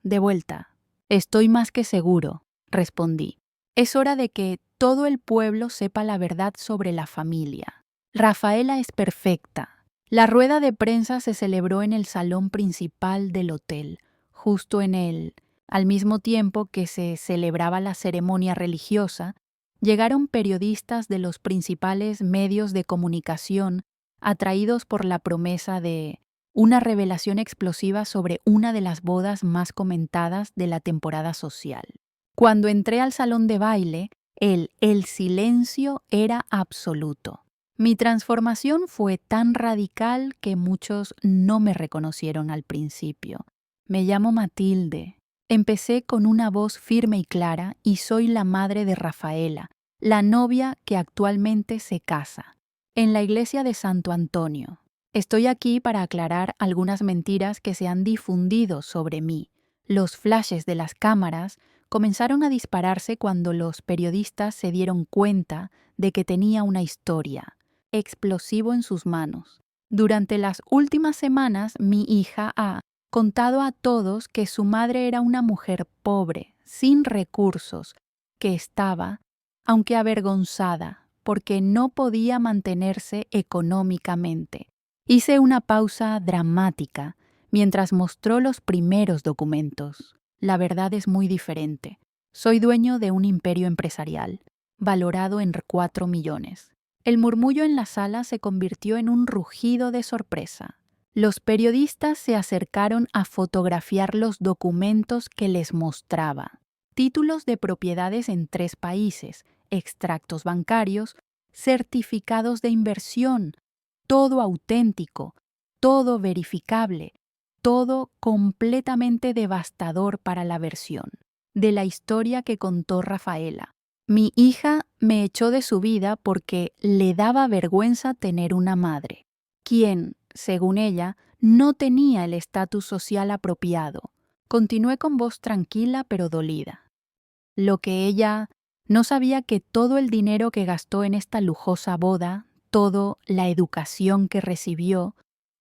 Speaker 1: de vuelta». «Estoy más que seguro», respondí. «Es hora de que todo el pueblo sepa la verdad sobre la familia. Rafaela es perfecta». La rueda de prensa se celebró en el salón principal del hotel, justo en él. Al mismo tiempo que se celebraba la ceremonia religiosa, llegaron periodistas de los principales medios de comunicación atraídos por la promesa de una revelación explosiva sobre una de las bodas más comentadas de la temporada social. Cuando entré al salón de baile, el silencio era absoluto. Mi transformación fue tan radical que muchos no me reconocieron al principio. Me llamo Matilde. Empecé con una voz firme y clara y soy la madre de Rafaela, la novia que actualmente se casa, en la iglesia de Santo Antonio. Estoy aquí para aclarar algunas mentiras que se han difundido sobre mí. Los flashes de las cámaras comenzaron a dispararse cuando los periodistas se dieron cuenta de que tenía una historia explosivo en sus manos. Durante las últimas semanas, mi hija ha contado a todos que su madre era una mujer pobre, sin recursos, que estaba, aunque avergonzada, porque no podía mantenerse económicamente. Hice una pausa dramática mientras mostró los primeros documentos. La verdad es muy diferente. Soy dueño de un imperio empresarial, valorado en 4 millones. El murmullo en la sala se convirtió en un rugido de sorpresa. Los periodistas se acercaron a fotografiar los documentos que les mostraba. Títulos de propiedades en 3 países, extractos bancarios, certificados de inversión, todo auténtico, todo verificable, todo completamente devastador para la versión de la historia que contó Rafaela. Mi hija me echó de su vida porque le daba vergüenza tener una madre, quien, según ella, no tenía el estatus social apropiado. Continué con voz tranquila pero dolida. Lo que ella no sabía que todo el dinero que gastó en esta lujosa boda, toda la educación que recibió,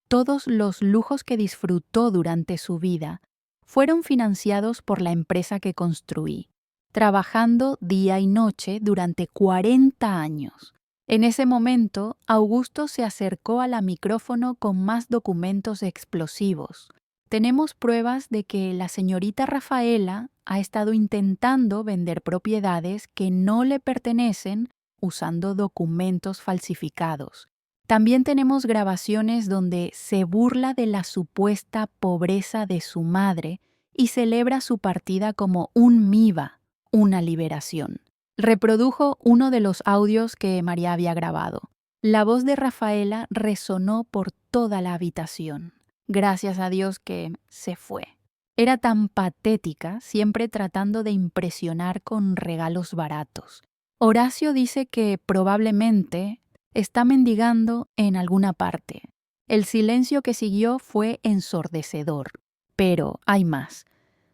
Speaker 1: todos los lujos que disfrutó durante su vida, fueron financiados por la empresa que construí, trabajando día y noche durante 40 años. En ese momento, Augusto se acercó a la micrófono con más documentos explosivos. tenemos pruebas de que la señorita Rafaela ha estado intentando vender propiedades que no le pertenecen usando documentos falsificados. También tenemos grabaciones donde se burla de la supuesta pobreza de su madre y celebra su partida como un MIVA, una liberación. Reprodujo uno de los audios que María había grabado. La voz de Rafaela resonó por toda la habitación. Gracias a Dios que se fue. Era tan patética, siempre tratando de impresionar con regalos baratos. Horacio dice que probablemente está mendigando en alguna parte. El silencio que siguió fue ensordecedor. Pero hay más.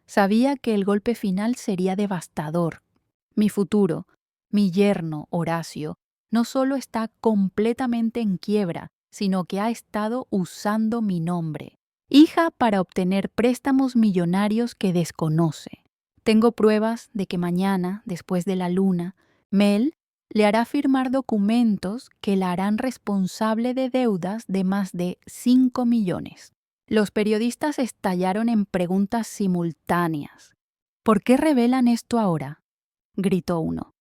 Speaker 1: Sabía que el golpe final sería devastador. Mi futuro, mi yerno Horacio, no solo está completamente en quiebra, sino que ha estado usando mi nombre. Hija para obtener préstamos millonarios que desconoce. Tengo pruebas de que mañana, después de la luna, Mel le hará firmar documentos que la harán responsable de deudas de más de 5 millones. Los periodistas estallaron en preguntas simultáneas. ¿Por qué revelan esto ahora?, gritó uno.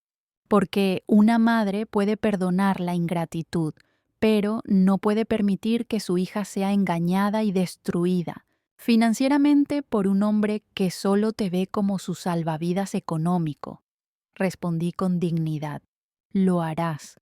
Speaker 1: Porque una madre puede perdonar la ingratitud, pero no puede permitir que su hija sea engañada y destruida financieramente por un hombre que solo te ve como su salvavidas económico. Respondí con dignidad. Lo harás.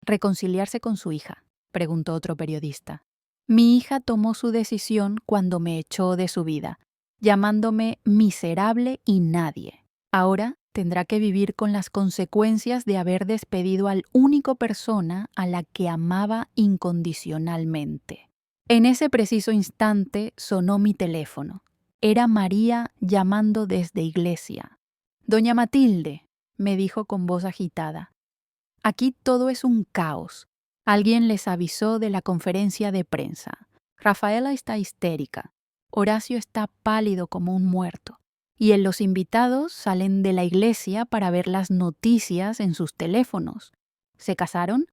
Speaker 1: ¿Reconciliarse con su hija?, preguntó otro periodista. Mi hija tomó su decisión cuando me echó de su vida, llamándome miserable y nadie. Ahora tendrá que vivir con las consecuencias de haber despedido al único persona a la que amaba incondicionalmente. En ese preciso instante sonó mi teléfono. Era María llamando desde iglesia. «Doña Matilde», me dijo con voz agitada. «Aquí todo es un caos. Alguien les avisó de la conferencia de prensa. Rafaela está histérica. Horacio está pálido como un muerto. Y los invitados salen de la iglesia para ver las noticias en sus teléfonos. ¿Se casaron?»,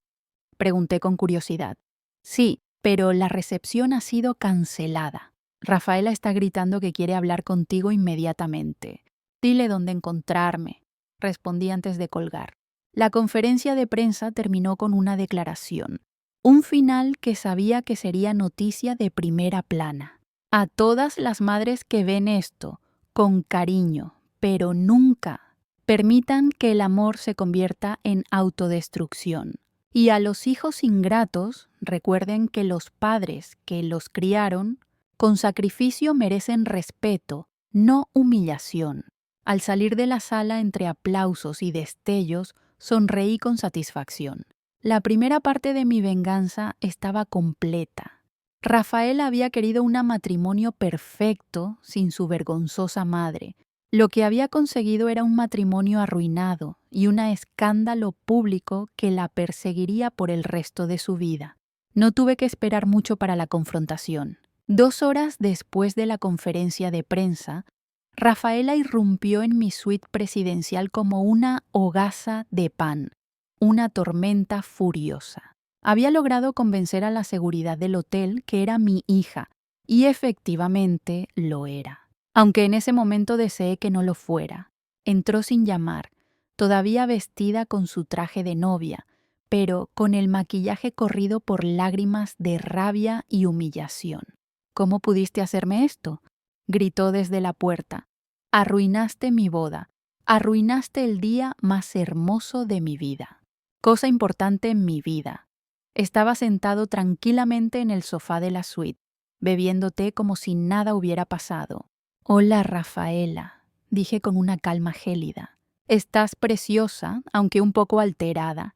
Speaker 1: pregunté con curiosidad. «Sí, pero la recepción ha sido cancelada. Rafaela está gritando que quiere hablar contigo inmediatamente. Dile dónde encontrarme», respondí antes de colgar. La conferencia de prensa terminó con una declaración. Un final que sabía que sería noticia de primera plana. A todas las madres que ven esto, con cariño, pero nunca permitan que el amor se convierta en autodestrucción. Y a los hijos ingratos, recuerden que los padres que los criaron con sacrificio merecen respeto, no humillación. Al salir de la sala entre aplausos y destellos, sonreí con satisfacción. La primera parte de mi venganza estaba completa. Rafael había querido un matrimonio perfecto sin su vergonzosa madre. Lo que había conseguido era un matrimonio arruinado y un escándalo público que la perseguiría por el resto de su vida. No tuve que esperar mucho para la confrontación. 2 horas después de la conferencia de prensa, Rafaela irrumpió en mi suite presidencial como una hogaza de pan, una tormenta furiosa. Había logrado convencer a la seguridad del hotel que era mi hija, y efectivamente lo era. Aunque en ese momento deseé que no lo fuera. Entró sin llamar, todavía vestida con su traje de novia, pero con el maquillaje corrido por lágrimas de rabia y humillación. «¿Cómo pudiste hacerme esto?», gritó desde la puerta. «Arruinaste mi boda, arruinaste el día más hermoso de mi vida». Cosa importante en mi vida. Estaba sentado tranquilamente en el sofá de la suite, bebiendo té como si nada hubiera pasado. «Hola, Rafaela», dije con una calma gélida. «Estás preciosa, aunque un poco alterada.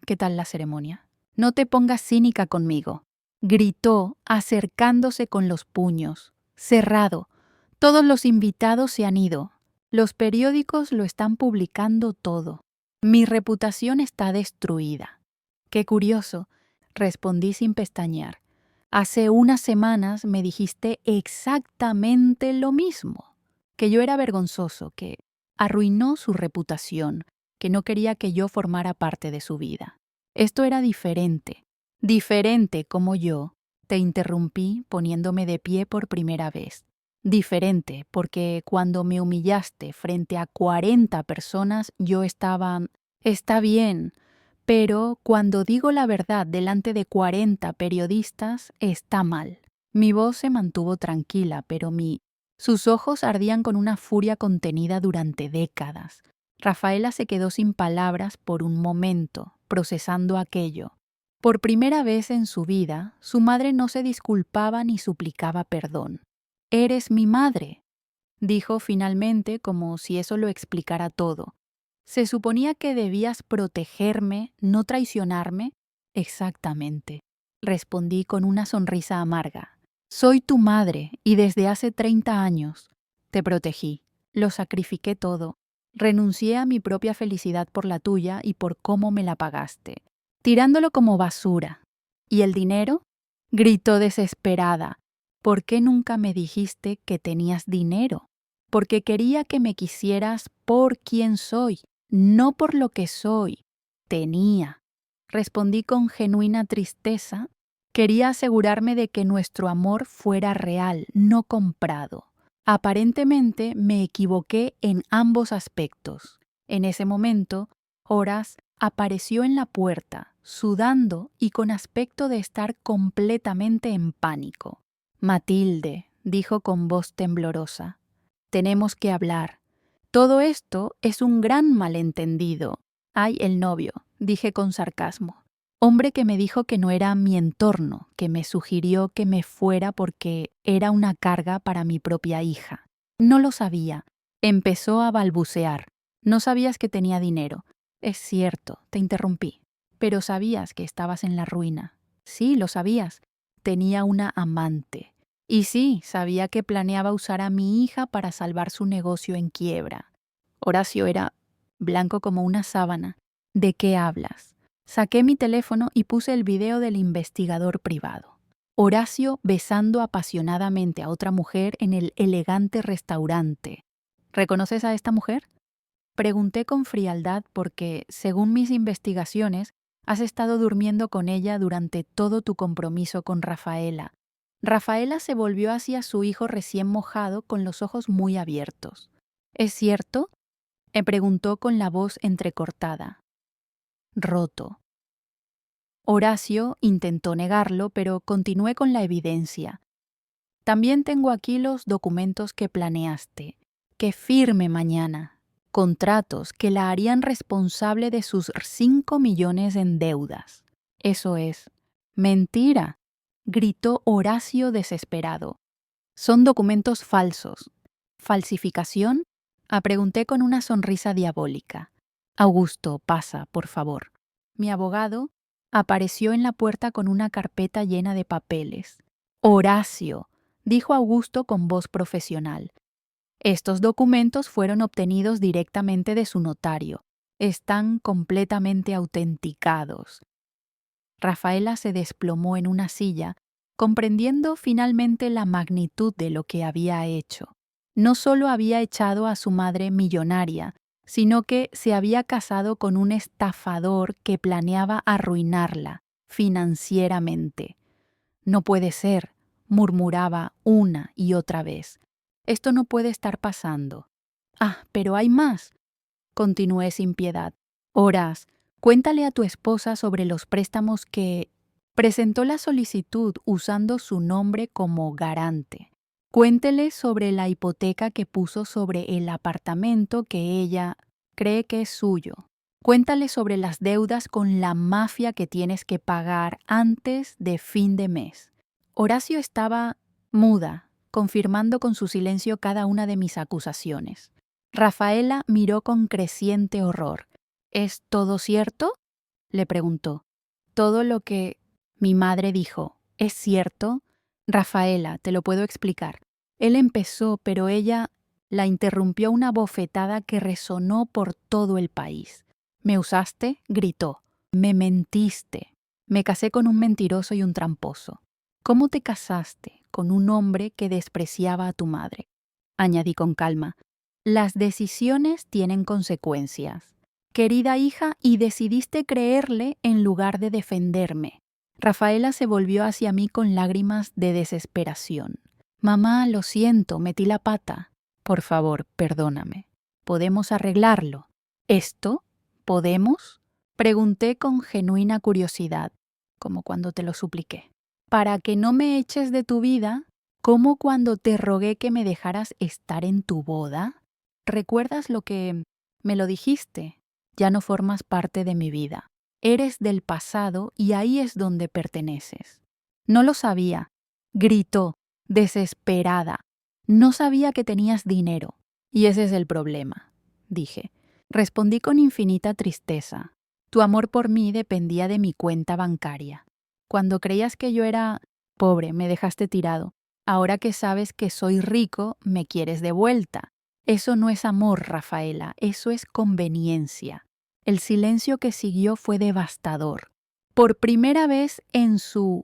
Speaker 1: ¿Qué tal la ceremonia?». «No te pongas cínica conmigo», gritó, acercándose con los puños. «Cerrado. Todos los invitados se han ido. Los periódicos lo están publicando todo. Mi reputación está destruida». «Qué curioso», respondí sin pestañear. «Hace unas semanas me dijiste exactamente lo mismo, que yo era vergonzoso, que arruinó su reputación, que no quería que yo formara parte de su vida. Esto era diferente, diferente como yo», te interrumpí poniéndome de pie por primera vez. Diferente, porque cuando me humillaste frente a 40 personas, yo estaba, está bien, pero cuando digo la verdad delante de 40 periodistas, está mal. Mi voz se mantuvo tranquila, pero sus ojos ardían con una furia contenida durante décadas. Rafaela se quedó sin palabras por un momento, procesando aquello. Por primera vez en su vida, su madre no se disculpaba ni suplicaba perdón. «Eres mi madre», dijo finalmente, como si eso lo explicara todo. «¿Se suponía que debías protegerme, no traicionarme?» «Exactamente», respondí con una sonrisa amarga. «Soy tu madre y desde hace 30 años te protegí, lo sacrifiqué todo, renuncié a mi propia felicidad por la tuya y por cómo me la pagaste, tirándolo como basura. ¿Y el dinero?», gritó desesperada. «¿Por qué nunca me dijiste que tenías dinero? Porque quería que me quisieras por quien soy, no por lo que soy. Tenía», respondí con genuina tristeza. Quería asegurarme de que nuestro amor fuera real, no comprado. Aparentemente me equivoqué en ambos aspectos. En ese momento, Horace apareció en la puerta, sudando y con aspecto de estar completamente en pánico. «Matilde», dijo con voz temblorosa, «tenemos que hablar. Todo esto es un gran malentendido». «Ay, el novio», dije con sarcasmo. «Hombre que me dijo que no era mi entorno, que me sugirió que me fuera porque era una carga para mi propia hija». «No lo sabía», empezó a balbucear. «No sabías que tenía dinero». «Es cierto», te interrumpí. «Pero sabías que estabas en la ruina». «Sí, lo sabías. Tenía una amante». «Y sí, sabía que planeaba usar a mi hija para salvar su negocio en quiebra». Horacio era blanco como una sábana. «¿De qué hablas?». Saqué mi teléfono y puse el video del investigador privado. Horacio besando apasionadamente a otra mujer en el elegante restaurante. «¿Reconoces a esta mujer?». Pregunté con frialdad porque, según mis investigaciones, has estado durmiendo con ella durante todo tu compromiso con Rafaela. Rafaela se volvió hacia su hijo recién mojado con los ojos muy abiertos. «¿Es cierto?», me preguntó con la voz entrecortada. «Roto». Horacio intentó negarlo, pero continué con la evidencia. «También tengo aquí los documentos que planeaste, que firme mañana. Contratos que la harían responsable de sus 5 millones en deudas». «Eso es». «Mentira», gritó Horacio desesperado. «Son documentos falsos». «¿Falsificación?», pregunté con una sonrisa diabólica. «Augusto, pasa, por favor». Mi abogado apareció en la puerta con una carpeta llena de papeles. «Horacio», dijo Augusto con voz profesional. «Estos documentos fueron obtenidos directamente de su notario. Están completamente autenticados». Rafaela se desplomó en una silla, comprendiendo finalmente la magnitud de lo que había hecho. No solo había echado a su madre millonaria, sino que se había casado con un estafador que planeaba arruinarla financieramente. «No puede ser», murmuraba una y otra vez. «Esto no puede estar pasando». «Ah, pero hay más», continué sin piedad. «Horas, cuéntale a tu esposa sobre los préstamos que...». Presentó la solicitud usando su nombre como garante. «Cuéntele sobre la hipoteca que puso sobre el apartamento que ella cree que es suyo. Cuéntale sobre las deudas con la mafia que tienes que pagar antes de fin de mes». Horacio estaba muda, confirmando con su silencio cada una de mis acusaciones. Rafaela miró con creciente horror. «¿Es todo cierto?», le preguntó. «Todo lo que...». Mi madre dijo. «¿Es cierto?». «Rafaela, te lo puedo explicar». Él empezó, pero ella la interrumpió una bofetada que resonó por todo el país. «¿Me usaste?», gritó. «Me mentiste. Me casé con un mentiroso y un tramposo». «¿Cómo te casaste con un hombre que despreciaba a tu madre?», añadí con calma. «Las decisiones tienen consecuencias, querida hija, y decidiste creerle en lugar de defenderme». Rafaela se volvió hacia mí con lágrimas de desesperación. Mamá, lo siento, metí la pata. Por favor, perdóname. ¿Podemos arreglarlo? ¿Esto? ¿Podemos? Pregunté con genuina curiosidad, como cuando te lo supliqué. Para que no me eches de tu vida, ¿como cuando te rogué que me dejaras estar en tu boda? ¿Recuerdas lo que me lo dijiste? Ya no formas parte de mi vida. Eres del pasado y ahí es donde perteneces. No lo sabía. Gritó, desesperada. No sabía que tenías dinero. Y ese es el problema, dije. Respondí con infinita tristeza. Tu amor por mí dependía de mi cuenta bancaria. Cuando creías que yo era pobre, me dejaste tirado. Ahora que sabes que soy rico, me quieres de vuelta. Eso no es amor, Rafaela, eso es conveniencia. El silencio que siguió fue devastador. Por primera vez en su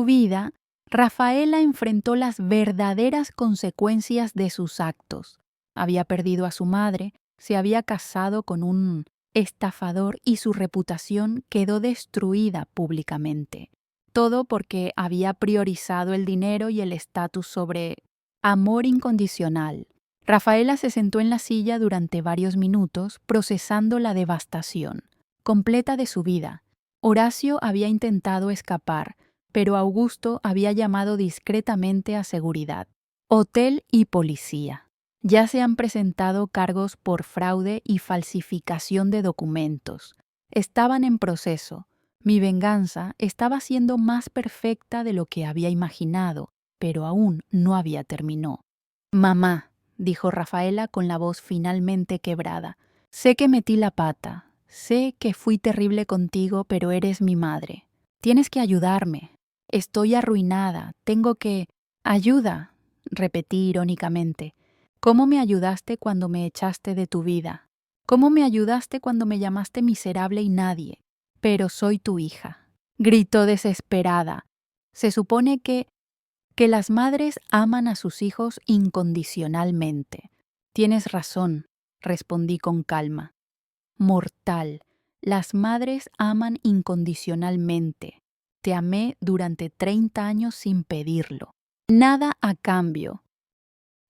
Speaker 1: vida, Rafaela enfrentó las verdaderas consecuencias de sus actos. Había perdido a su madre, se había casado con un estafador y su reputación quedó destruida públicamente. Todo porque había priorizado el dinero y el estatus sobre amor incondicional. Rafaela se sentó en la silla durante varios minutos, procesando la devastación completa de su vida. Horacio había intentado escapar, pero Augusto había llamado discretamente a seguridad, hotel y policía. Ya se han presentado cargos por fraude y falsificación de documentos. Estaban en proceso. Mi venganza estaba siendo más perfecta de lo que había imaginado, pero aún no había terminado. Mamá, dijo Rafaela con la voz finalmente quebrada, sé que metí la pata, sé que fui terrible contigo, pero eres mi madre. Tienes que ayudarme. Estoy arruinada, tengo que... Ayuda, repetí irónicamente. ¿Cómo me ayudaste cuando me echaste de tu vida? ¿Cómo me ayudaste cuando me llamaste miserable y nadie? Pero soy tu hija. Gritó desesperada. Se supone que las madres aman a sus hijos incondicionalmente. Tienes razón, respondí con calma. Mortal, las madres aman incondicionalmente. Te amé durante 30 años sin pedirlo. Nada a cambio.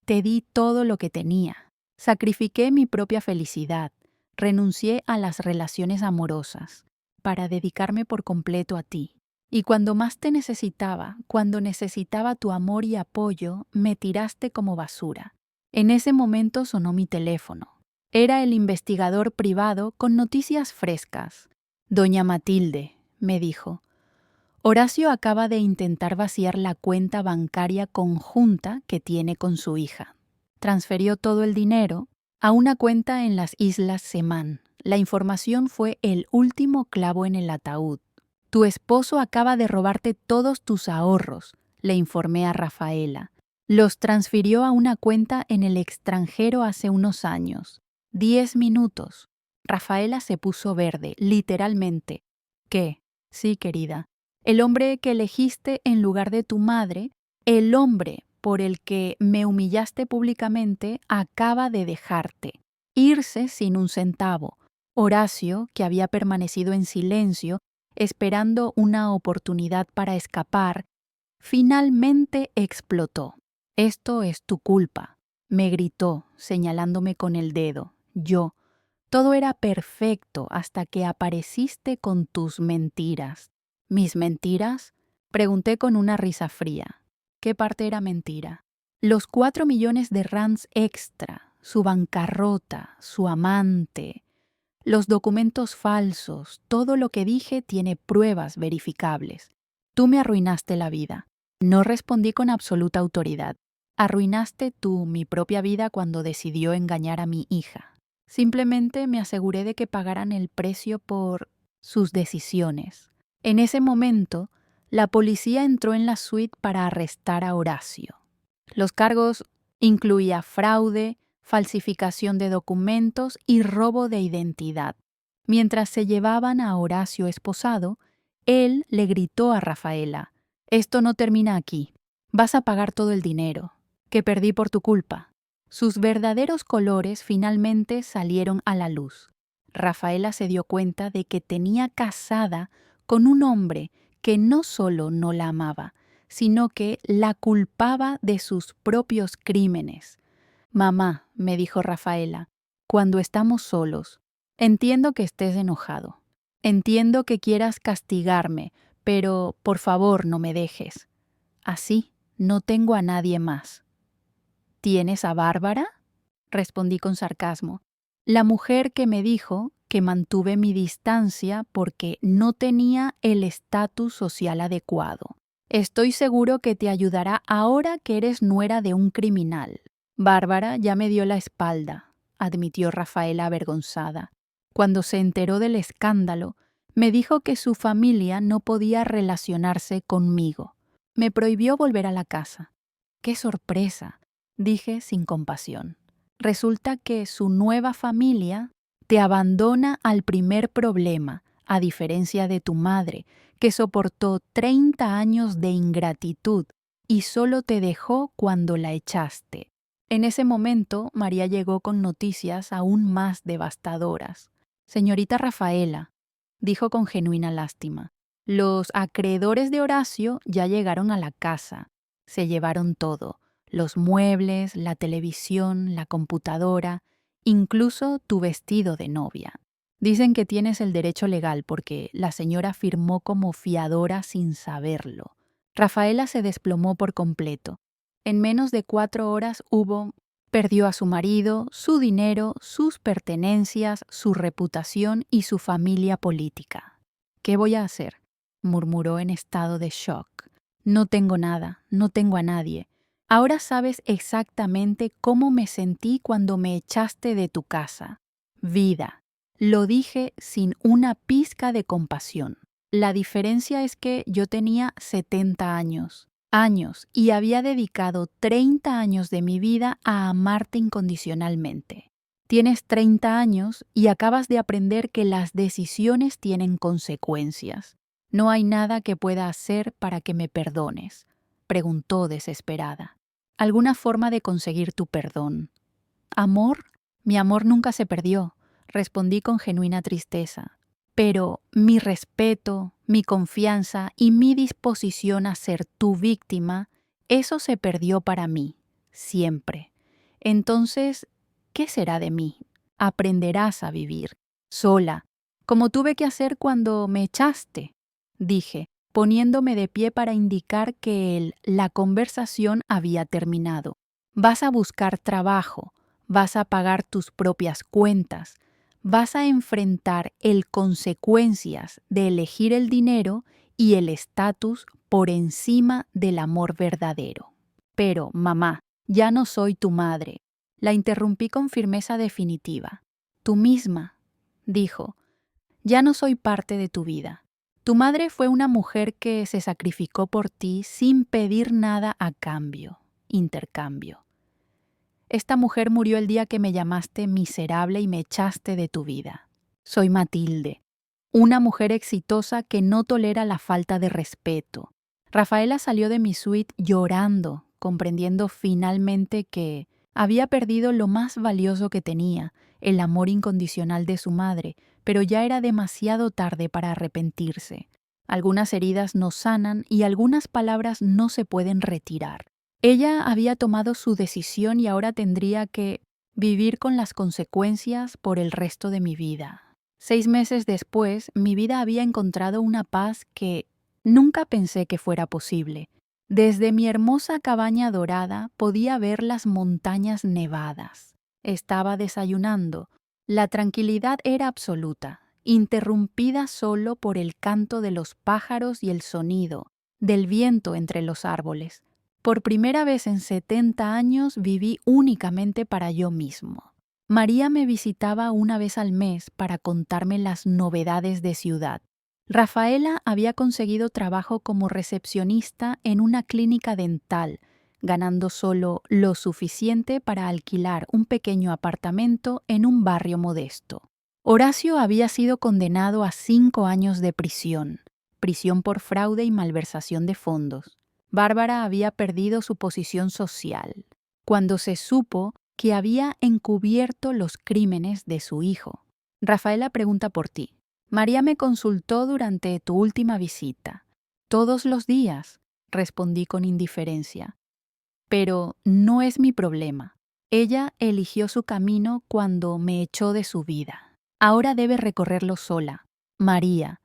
Speaker 1: Te di todo lo que tenía. Sacrifiqué mi propia felicidad. Renuncié a las relaciones amorosas para dedicarme por completo a ti. Y cuando más te necesitaba, cuando necesitaba tu amor y apoyo, me tiraste como basura. En ese momento sonó mi teléfono. Era el investigador privado con noticias frescas. Doña Matilde, me dijo. Horacio acaba de intentar vaciar la cuenta bancaria conjunta que tiene con su hija. Transfirió todo el dinero a una cuenta en las Islas Semán. La información fue el último clavo en el ataúd. Tu esposo acaba de robarte todos tus ahorros, le informé a Rafaela. Los transfirió a una cuenta en el extranjero hace unos años. 10 minutos. Rafaela se puso verde, literalmente. ¿Qué? Sí, querida. El hombre que elegiste en lugar de tu madre, el hombre por el que me humillaste públicamente, acaba de dejarte. Irse sin un centavo. Horacio, que había permanecido en silencio, esperando una oportunidad para escapar, finalmente explotó. Esto es tu culpa, me gritó, señalándome con el dedo. Yo. Todo era perfecto hasta que apareciste con tus mentiras. ¿Mis mentiras? Pregunté con una risa fría. ¿Qué parte era mentira? Los 4 millones de rands extra, su bancarrota, su amante, los documentos falsos, todo lo que dije tiene pruebas verificables. Tú me arruinaste la vida. No respondí con absoluta autoridad. Arruinaste tú mi propia vida cuando decidió engañar a mi hija. Simplemente me aseguré de que pagaran el precio por sus decisiones. En ese momento, la policía entró en la suite para arrestar a Horacio. Los cargos incluían fraude, falsificación de documentos y robo de identidad. Mientras se llevaban a Horacio esposado, él le gritó a Rafaela: «Esto no termina aquí. Vas a pagar todo el dinero que perdí por tu culpa». Sus verdaderos colores finalmente salieron a la luz. Rafaela se dio cuenta de que tenía casada con un hombre que no solo no la amaba, sino que la culpaba de sus propios crímenes. Mamá, me dijo Rafaela, cuando estamos solos, entiendo que estés enojado. Entiendo que quieras castigarme, pero por favor no me dejes. Así no tengo a nadie más. ¿Tienes a Bárbara? Respondí con sarcasmo. La mujer que me dijo que mantuve mi distancia porque no tenía el estatus social adecuado. Estoy seguro que te ayudará ahora que eres nuera de un criminal. Bárbara ya me dio la espalda, admitió Rafaela avergonzada. Cuando se enteró del escándalo, me dijo que su familia no podía relacionarse conmigo. Me prohibió volver a la casa. ¡Qué sorpresa!, dije sin compasión. Resulta que su nueva familia te abandona al primer problema, a diferencia de tu madre, que soportó 30 años de ingratitud y solo te dejó cuando la echaste. En ese momento, María llegó con noticias aún más devastadoras. Señorita Rafaela, dijo con genuina lástima, los acreedores de Horacio ya llegaron a la casa. Se llevaron todo. Los muebles, la televisión, la computadora, incluso tu vestido de novia. Dicen que tienes el derecho legal porque la señora firmó como fiadora sin saberlo. Rafaela se desplomó por completo. En menos de 4 horas perdió a su marido, su dinero, sus pertenencias, su reputación y su familia política. ¿Qué voy a hacer?, murmuró en estado de shock. No tengo nada, no tengo a nadie. Ahora sabes exactamente cómo me sentí cuando me echaste de tu casa. Vida. Lo dije sin una pizca de compasión. La diferencia es que yo tenía 70 años, y había dedicado 30 años de mi vida a amarte incondicionalmente. Tienes 30 años y acabas de aprender que las decisiones tienen consecuencias. ¿No hay nada que pueda hacer para que me perdones?, preguntó desesperada. ¿Alguna forma de conseguir tu perdón? ¿Amor? Mi amor nunca se perdió, respondí con genuina tristeza. Pero mi respeto, mi confianza y mi disposición a ser tu víctima, eso se perdió para mí, siempre. Entonces, ¿qué será de mí? Aprenderás a vivir, sola, como tuve que hacer cuando me echaste, dije, poniéndome de pie para indicar que la conversación había terminado. Vas a buscar trabajo, vas a pagar tus propias cuentas, vas a enfrentar consecuencias de elegir el dinero y el estatus por encima del amor verdadero. Pero, mamá, ya no soy tu madre. La interrumpí con firmeza definitiva. Tú misma, dijo, ya no soy parte de tu vida. Tu madre fue una mujer que se sacrificó por ti sin pedir nada a cambio, intercambio. Esta mujer murió el día que me llamaste miserable y me echaste de tu vida. Soy Matilde, una mujer exitosa que no tolera la falta de respeto. Rafaela salió de mi suite llorando, comprendiendo finalmente que había perdido lo más valioso que tenía, el amor incondicional de su madre, pero ya era demasiado tarde para arrepentirse. Algunas heridas no sanan y algunas palabras no se pueden retirar. Ella había tomado su decisión y ahora tendría que vivir con las consecuencias por el resto de mi vida. 6 meses después, mi vida había encontrado una paz que nunca pensé que fuera posible. Desde mi hermosa cabaña dorada podía ver las montañas nevadas. Estaba desayunando. La tranquilidad era absoluta, interrumpida solo por el canto de los pájaros y el sonido del viento entre los árboles. Por primera vez en 70 años viví únicamente para yo mismo. María me visitaba una vez al mes para contarme las novedades de ciudad. Rafaela había conseguido trabajo como recepcionista en una clínica dental, ganando solo lo suficiente para alquilar un pequeño apartamento en un barrio modesto. Horacio había sido condenado a 5 años de prisión por fraude y malversación de fondos. Bárbara había perdido su posición social cuando se supo que había encubierto los crímenes de su hijo. Rafaela pregunta por ti. María me consultó durante tu última visita. Todos los días. respondí con indiferencia. Pero no es mi problema. Ella eligió su camino cuando me echó de su vida. Ahora debe recorrerlo sola. María.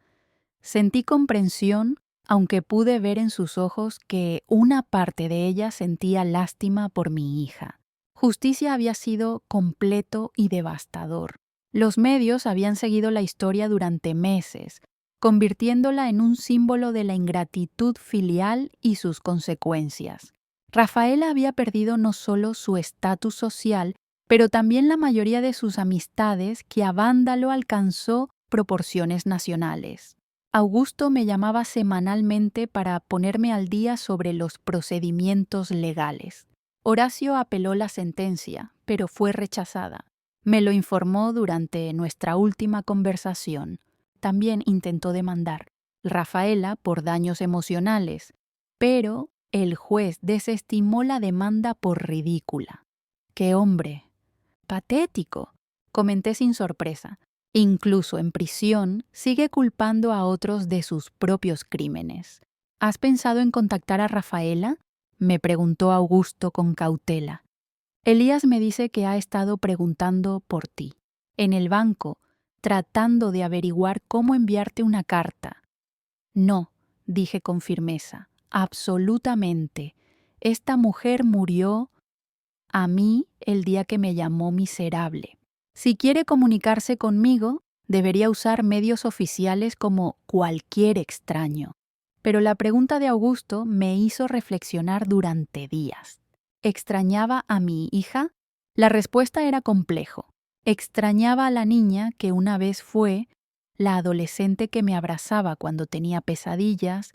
Speaker 1: Sentí comprensión, aunque pude ver en sus ojos que una parte de ella sentía lástima por mi hija. Justicia había sido completo y devastador. Los medios habían seguido la historia durante meses, convirtiéndola en un símbolo de la ingratitud filial y sus consecuencias. Rafaela había perdido no solo su estatus social, pero también la mayoría de sus amistades, que a vándalo alcanzó proporciones nacionales. Augusto me llamaba semanalmente para ponerme al día sobre los procedimientos legales. Horacio apeló la sentencia, pero fue rechazada. Me lo informó durante nuestra última conversación. También intentó demandar Rafaela por daños emocionales, pero el juez desestimó la demanda por ridícula. ¡Qué hombre! Patético, comenté sin sorpresa. Incluso en prisión, sigue culpando a otros de sus propios crímenes. ¿Has pensado en contactar a Rafaela?, me preguntó Augusto con cautela. Elías me dice que ha estado preguntando por ti, en el banco, tratando de averiguar cómo enviarte una carta. No, dije con firmeza, absolutamente. Esta mujer murió a mí el día que me llamó miserable. Si quiere comunicarse conmigo, debería usar medios oficiales como cualquier extraño. Pero la pregunta de Augusto me hizo reflexionar durante días. ¿Extrañaba a mi hija? La respuesta era complejo. Extrañaba a la niña que una vez fue, la adolescente que me abrazaba cuando tenía pesadillas,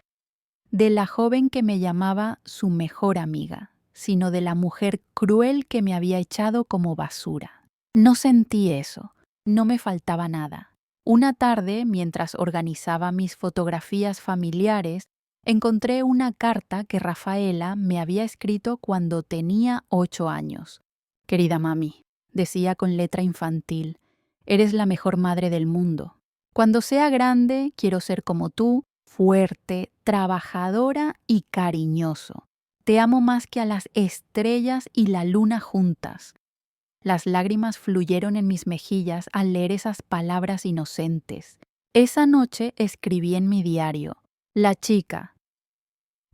Speaker 1: de la joven que me llamaba su mejor amiga, sino de la mujer cruel que me había echado como basura. No sentí eso, no me faltaba nada. Una tarde, mientras organizaba mis fotografías familiares, encontré una carta que Rafaela me había escrito cuando tenía 8 años. Querida mami, decía con letra infantil, eres la mejor madre del mundo. Cuando sea grande, quiero ser como tú, fuerte, trabajadora y cariñoso. Te amo más que a las estrellas y la luna juntas. Las lágrimas fluyeron en mis mejillas al leer esas palabras inocentes. Esa noche escribí en mi diario: la chica.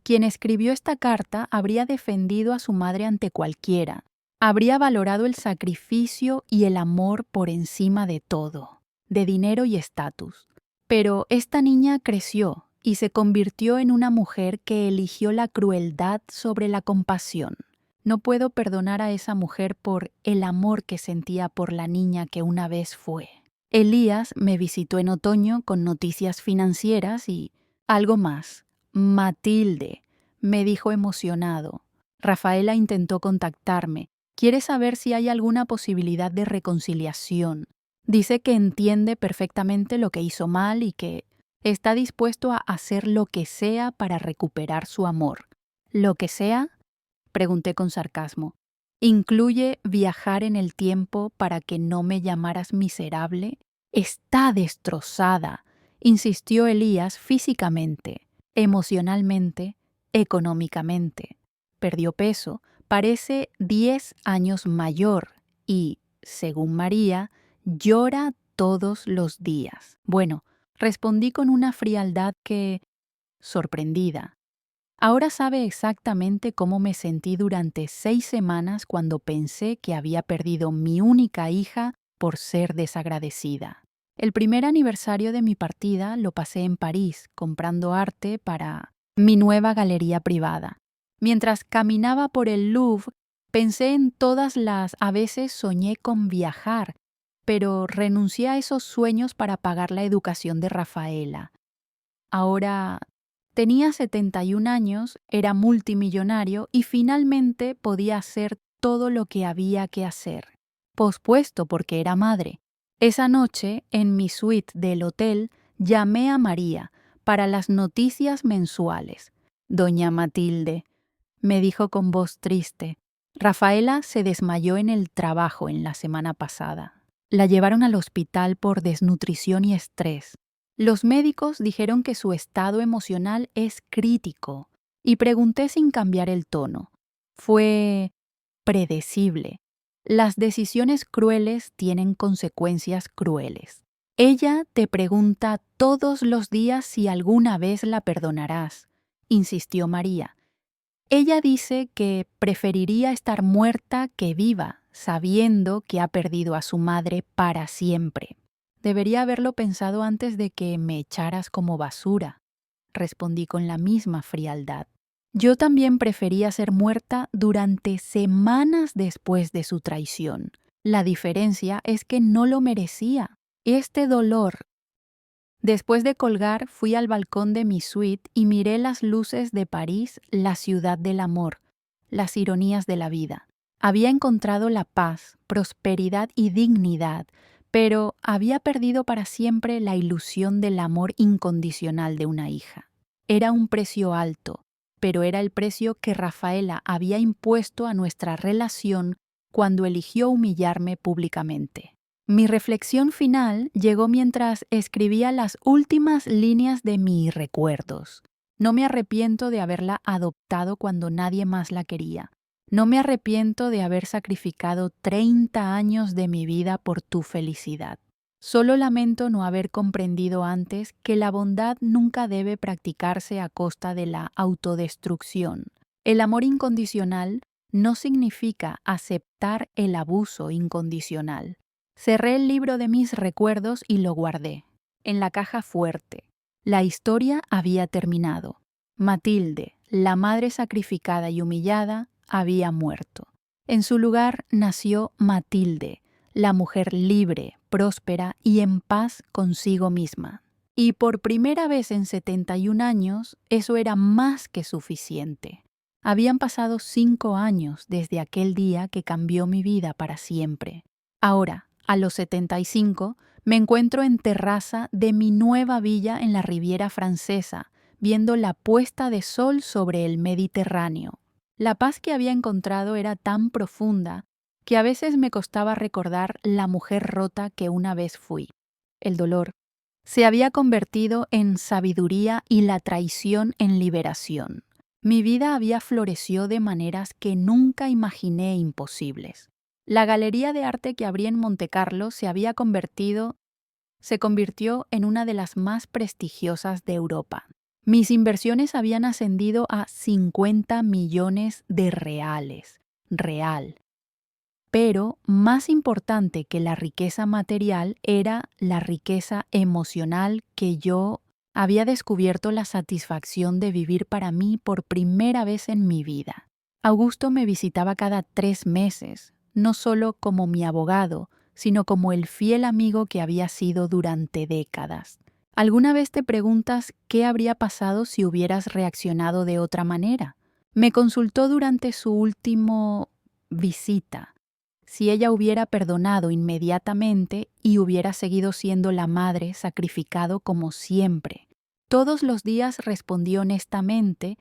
Speaker 1: Quien escribió esta carta habría defendido a su madre ante cualquiera. Habría valorado el sacrificio y el amor por encima de todo, de dinero y estatus. Pero esta niña creció y se convirtió en una mujer que eligió la crueldad sobre la compasión. No puedo perdonar a esa mujer por el amor que sentía por la niña que una vez fue. Elías me visitó en otoño con noticias financieras y algo más. Matilde, me dijo emocionado. Rafaela intentó contactarme. Quiere saber si hay alguna posibilidad de reconciliación. Dice que entiende perfectamente lo que hizo mal y que está dispuesto a hacer lo que sea para recuperar su amor. ¿Lo que sea?, pregunté con sarcasmo. ¿Incluye viajar en el tiempo para que no me llamaras miserable? Está destrozada, insistió Elías físicamente, emocionalmente, económicamente. Perdió peso, parece 10 años mayor y, según María, llora todos los días. Bueno, respondí con una frialdad que, sorprendida. Ahora sabe exactamente cómo me sentí durante 6 semanas cuando pensé que había perdido mi única hija por ser desagradecida. El primer aniversario de mi partida lo pasé en París, comprando arte para mi nueva galería privada. Mientras caminaba por el Louvre, pensé en a veces soñé con viajar, pero renuncié a esos sueños para pagar la educación de Rafaela. Ahora tenía 71 años, era multimillonario y finalmente podía hacer todo lo que había que hacer, pospuesto porque era madre. Esa noche, en mi suite del hotel, llamé a María para las noticias mensuales. Doña Matilde, me dijo con voz triste, Rafaela se desmayó en el trabajo en la semana pasada. La llevaron al hospital por desnutrición y estrés. Los médicos dijeron que su estado emocional es crítico. y pregunté sin cambiar el tono. Fue predecible. Las decisiones crueles tienen consecuencias crueles. Ella te pregunta todos los días si alguna vez la perdonarás, insistió María. Ella dice que preferiría estar muerta que viva, sabiendo que ha perdido a su madre para siempre. Debería haberlo pensado antes de que me echaras como basura, respondí con la misma frialdad. Yo también prefería ser muerta durante semanas después de su traición. La diferencia es que no lo merecía. Este dolor. Después de colgar, fui al balcón de mi suite y miré las luces de París, la ciudad del amor, las ironías de la vida. Había encontrado la paz, prosperidad y dignidad, pero había perdido para siempre la ilusión del amor incondicional de una hija. Era un precio alto, pero era el precio que Rafaela había impuesto a nuestra relación cuando eligió humillarme públicamente. Mi reflexión final llegó mientras escribía las últimas líneas de mis recuerdos. No me arrepiento de haberla adoptado cuando nadie más la quería. No me arrepiento de haber sacrificado 30 años de mi vida por tu felicidad. Solo lamento no haber comprendido antes que la bondad nunca debe practicarse a costa de la autodestrucción. El amor incondicional no significa aceptar el abuso incondicional. Cerré el libro de mis recuerdos y lo guardé, en la caja fuerte. La historia había terminado. Matilde, la madre sacrificada y humillada, había muerto. En su lugar nació Matilde, la mujer libre, próspera y en paz consigo misma. Y por primera vez en 71 años, eso era más que suficiente. Habían pasado 5 años desde aquel día que cambió mi vida para siempre. Ahora, a los 75, me encuentro en terraza de mi nueva villa en la Riviera Francesa, viendo la puesta de sol sobre el Mediterráneo. La paz que había encontrado era tan profunda que a veces me costaba recordar la mujer rota que una vez fui. El dolor se había convertido en sabiduría y la traición en liberación. Mi vida había florecido de maneras que nunca imaginé imposibles. La galería de arte que abrí en Montecarlo se convirtió en una de las más prestigiosas de Europa. Mis inversiones habían ascendido a 50 millones de reales. Pero más importante que la riqueza material era la riqueza emocional que yo había descubierto la satisfacción de vivir para mí por primera vez en mi vida. Augusto me visitaba cada 3 meses, no solo como mi abogado, sino como el fiel amigo que había sido durante décadas. ¿Alguna vez te preguntas qué habría pasado si hubieras reaccionado de otra manera? Me consultó durante su última visita. Si ella hubiera perdonado inmediatamente y hubiera seguido siendo la madre sacrificado como siempre. Todos los días respondí honestamente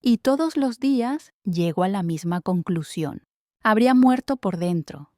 Speaker 1: y todos los días llego a la misma conclusión. Habría muerto por dentro,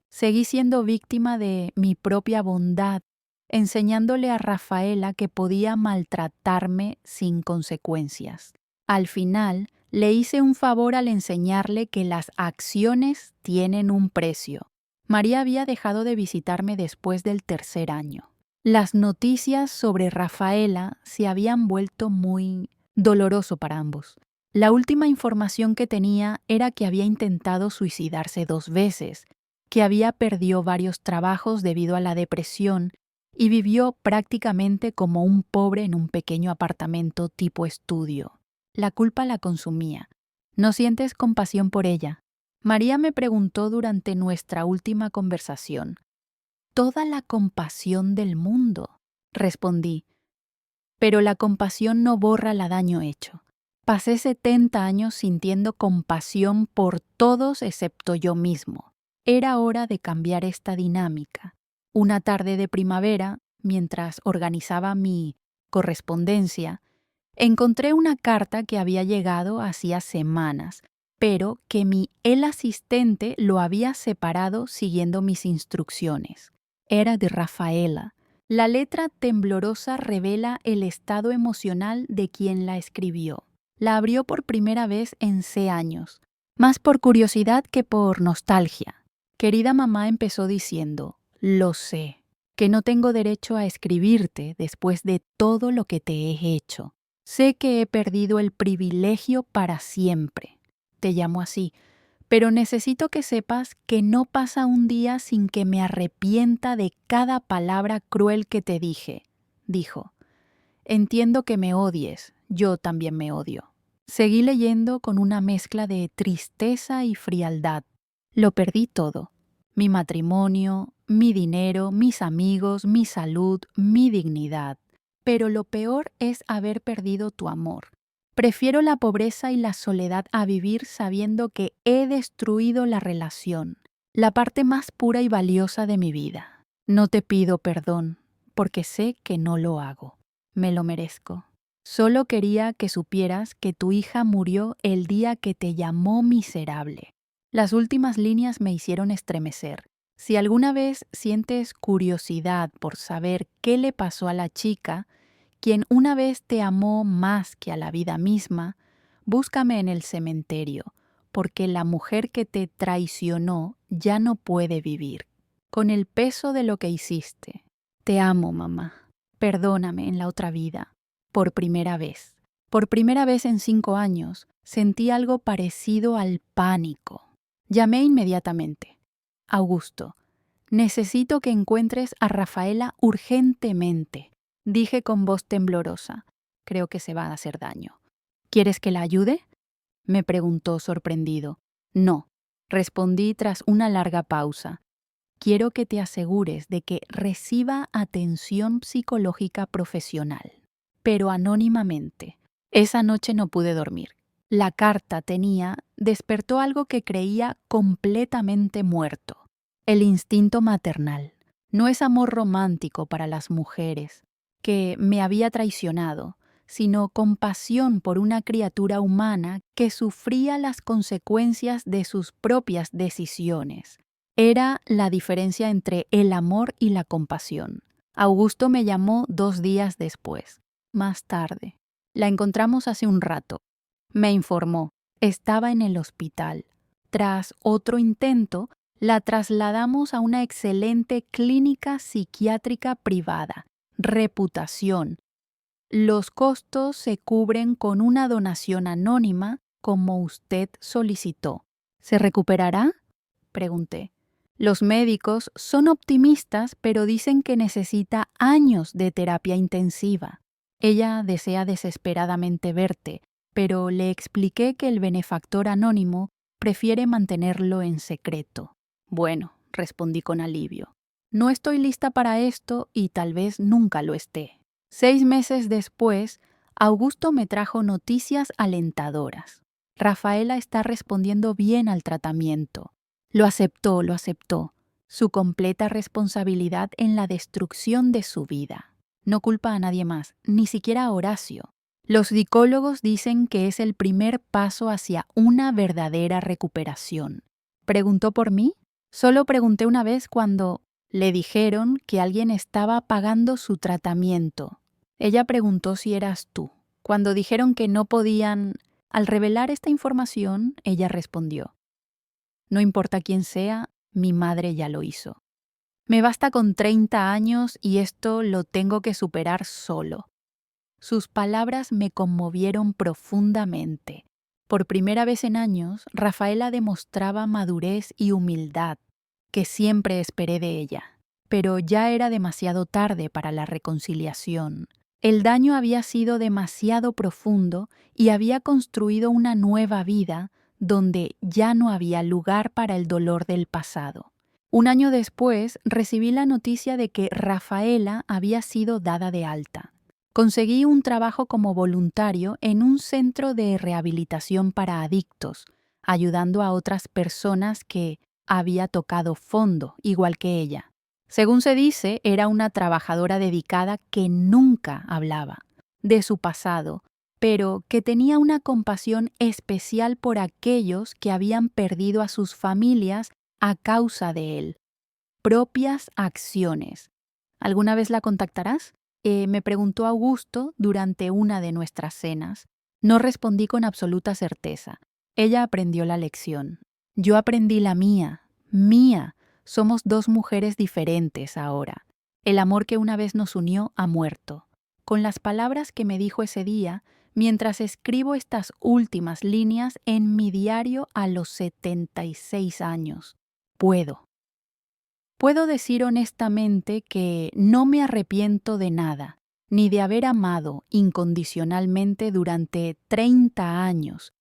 Speaker 1: seguí siendo víctima de mi propia bondad, enseñándole a Rafaela que podía maltratarme sin consecuencias. Al final, le hice un favor al enseñarle que las acciones tienen un precio. María había dejado de visitarme después del 3er año. Las noticias sobre Rafaela se habían vuelto muy doloroso para ambos. La última información que tenía era que había intentado suicidarse 2 veces, que había perdido varios trabajos debido a la depresión y vivió prácticamente como un pobre en un pequeño apartamento tipo estudio. La culpa la consumía. ¿No sientes compasión por ella? María me preguntó durante nuestra última conversación. Toda la compasión del mundo, respondí. Pero la compasión no borra el daño hecho. Pasé 70 años sintiendo compasión por todos excepto yo mismo. Era hora de cambiar esta dinámica. Una tarde de primavera, mientras organizaba mi correspondencia, encontré una carta que había llegado hacía semanas, pero que el asistente lo había separado siguiendo mis instrucciones. Era de Rafaela. La letra temblorosa revela el estado emocional de quien la escribió. La abrió por primera vez en años, más por curiosidad que por nostalgia. Querida mamá, empezó diciendo, lo sé, que no tengo derecho a escribirte después de todo lo que te he hecho. Sé que he perdido el privilegio para siempre. Te llamo así, pero necesito que sepas que no pasa un día sin que me arrepienta de cada palabra cruel que te dije, dijo. Entiendo que me odies, yo también me odio. Seguí leyendo con una mezcla de tristeza y frialdad. Lo perdí todo. Mi matrimonio, mi dinero, mis amigos, mi salud, mi dignidad. Pero lo peor es haber perdido tu amor. Prefiero la pobreza y la soledad a vivir sabiendo que he destruido la relación, la parte más pura y valiosa de mi vida. No te pido perdón, porque sé que no lo hago. Me lo merezco. Solo quería que supieras que tu hija murió el día que te llamó miserable. Las últimas líneas me hicieron estremecer. Si alguna vez sientes curiosidad por saber qué le pasó a la chica, quien una vez te amó más que a la vida misma, búscame en el cementerio, porque la mujer que te traicionó ya no puede vivir. Con el peso de lo que hiciste. Te amo, mamá. Perdóname en la otra vida. Por primera vez en 5 años, sentí algo parecido al pánico. Llamé inmediatamente. Augusto, necesito que encuentres a Rafaela urgentemente, dije con voz temblorosa. Creo que se va a hacer daño. ¿Quieres que la ayude? Me preguntó sorprendido. No, respondí tras una larga pausa. Quiero que te asegures de que reciba atención psicológica profesional, pero anónimamente. Esa noche no pude dormir. La carta despertó algo que creía completamente muerto. El instinto maternal. No es amor romántico para las mujeres, que me había traicionado, sino compasión por una criatura humana que sufría las consecuencias de sus propias decisiones. Era la diferencia entre el amor y la compasión. Augusto me llamó 2 días después, más tarde. La encontramos hace un rato. Me informó. Estaba en el hospital. Tras otro intento, la trasladamos a una excelente clínica psiquiátrica privada. Reputación. Los costos se cubren con una donación anónima, como usted solicitó. ¿Se recuperará? Pregunté. Los médicos son optimistas, pero dicen que necesita años de terapia intensiva. Ella desea desesperadamente verte, pero le expliqué que el benefactor anónimo prefiere mantenerlo en secreto. Bueno, respondí con alivio. No estoy lista para esto y tal vez nunca lo esté. 6 meses después, Augusto me trajo noticias alentadoras. Rafaela está respondiendo bien al tratamiento. Lo aceptó. Su completa responsabilidad en la destrucción de su vida. No culpa a nadie más, ni siquiera a Horacio. Los psicólogos dicen que es el primer paso hacia una verdadera recuperación. ¿Preguntó por mí? Solo pregunté una vez cuando le dijeron que alguien estaba pagando su tratamiento. Ella preguntó si eras tú. Cuando dijeron que no podían, al revelar esta información, ella respondió: no importa quién sea, mi madre ya lo hizo. Me basta con 30 años y esto lo tengo que superar solo. Sus palabras me conmovieron profundamente. Por primera vez en años, Rafaela demostraba madurez y humildad, que siempre esperé de ella. Pero ya era demasiado tarde para la reconciliación. El daño había sido demasiado profundo y había construido una nueva vida donde ya no había lugar para el dolor del pasado. 1 año después, recibí la noticia de que Rafaela había sido dada de alta. Conseguí un trabajo como voluntario en un centro de rehabilitación para adictos, ayudando a otras personas que había tocado fondo, igual que ella. Según se dice, era una trabajadora dedicada que nunca hablaba de su pasado, pero que tenía una compasión especial por aquellos que habían perdido a sus familias a causa de él. Propias acciones. ¿Alguna vez la contactarás? Me preguntó Augusto durante una de nuestras cenas. No respondí con absoluta certeza. Ella aprendió la lección. Yo aprendí la mía. Mía. Somos dos mujeres diferentes ahora. El amor que una vez nos unió ha muerto. Con las palabras que me dijo ese día, mientras escribo estas últimas líneas en mi diario a los 76 años, Puedo decir honestamente que no me arrepiento de nada, ni de haber amado incondicionalmente durante 30 años,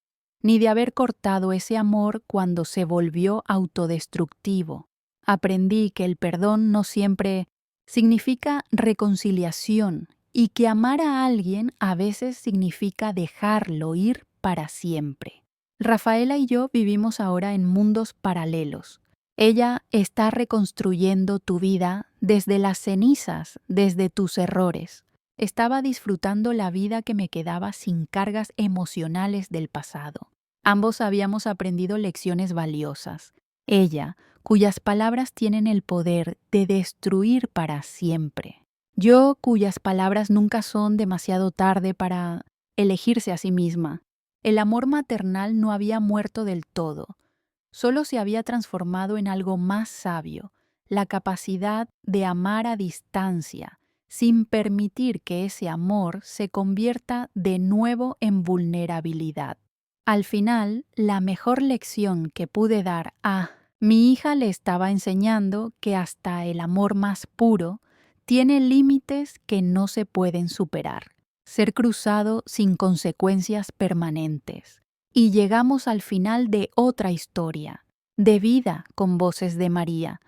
Speaker 1: ni de haber cortado ese amor cuando se volvió autodestructivo. Aprendí que el perdón no siempre significa reconciliación y que amar a alguien a veces significa dejarlo ir para siempre. Rafaela y yo vivimos ahora en mundos paralelos. Ella está reconstruyendo tu vida desde las cenizas, desde tus errores. Estaba disfrutando la vida que me quedaba sin cargas emocionales del pasado. Ambos habíamos aprendido lecciones valiosas. Ella, cuyas palabras tienen el poder de destruir para siempre. Yo, cuyas palabras nunca son demasiado tarde para elegirse a sí misma. El amor maternal no había muerto del todo. Solo se había transformado en algo más sabio, la capacidad de amar a distancia, sin permitir que ese amor se convierta de nuevo en vulnerabilidad. Al final, la mejor lección que pude dar a mi hija le estaba enseñando que hasta el amor más puro tiene límites que no se pueden superar, ser cruzado sin consecuencias permanentes. Y llegamos al final de otra historia, de vida con Voces de María.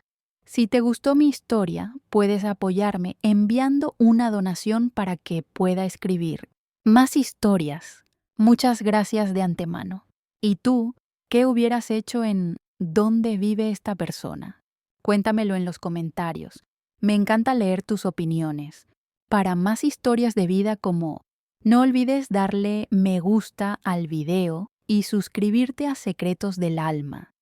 Speaker 1: Si te gustó mi historia, puedes apoyarme enviando una donación para que pueda escribir más historias. Muchas gracias de antemano. ¿Y tú, qué hubieras hecho en ¿Dónde vive esta persona? Cuéntamelo en los comentarios. Me encanta leer tus opiniones. Para más historias de vida como no olvides darle me gusta al video y suscribirte a Secretos del Alma.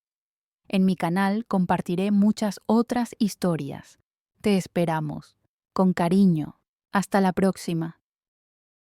Speaker 1: En mi canal compartiré muchas otras historias. Te esperamos. Con cariño. Hasta la próxima.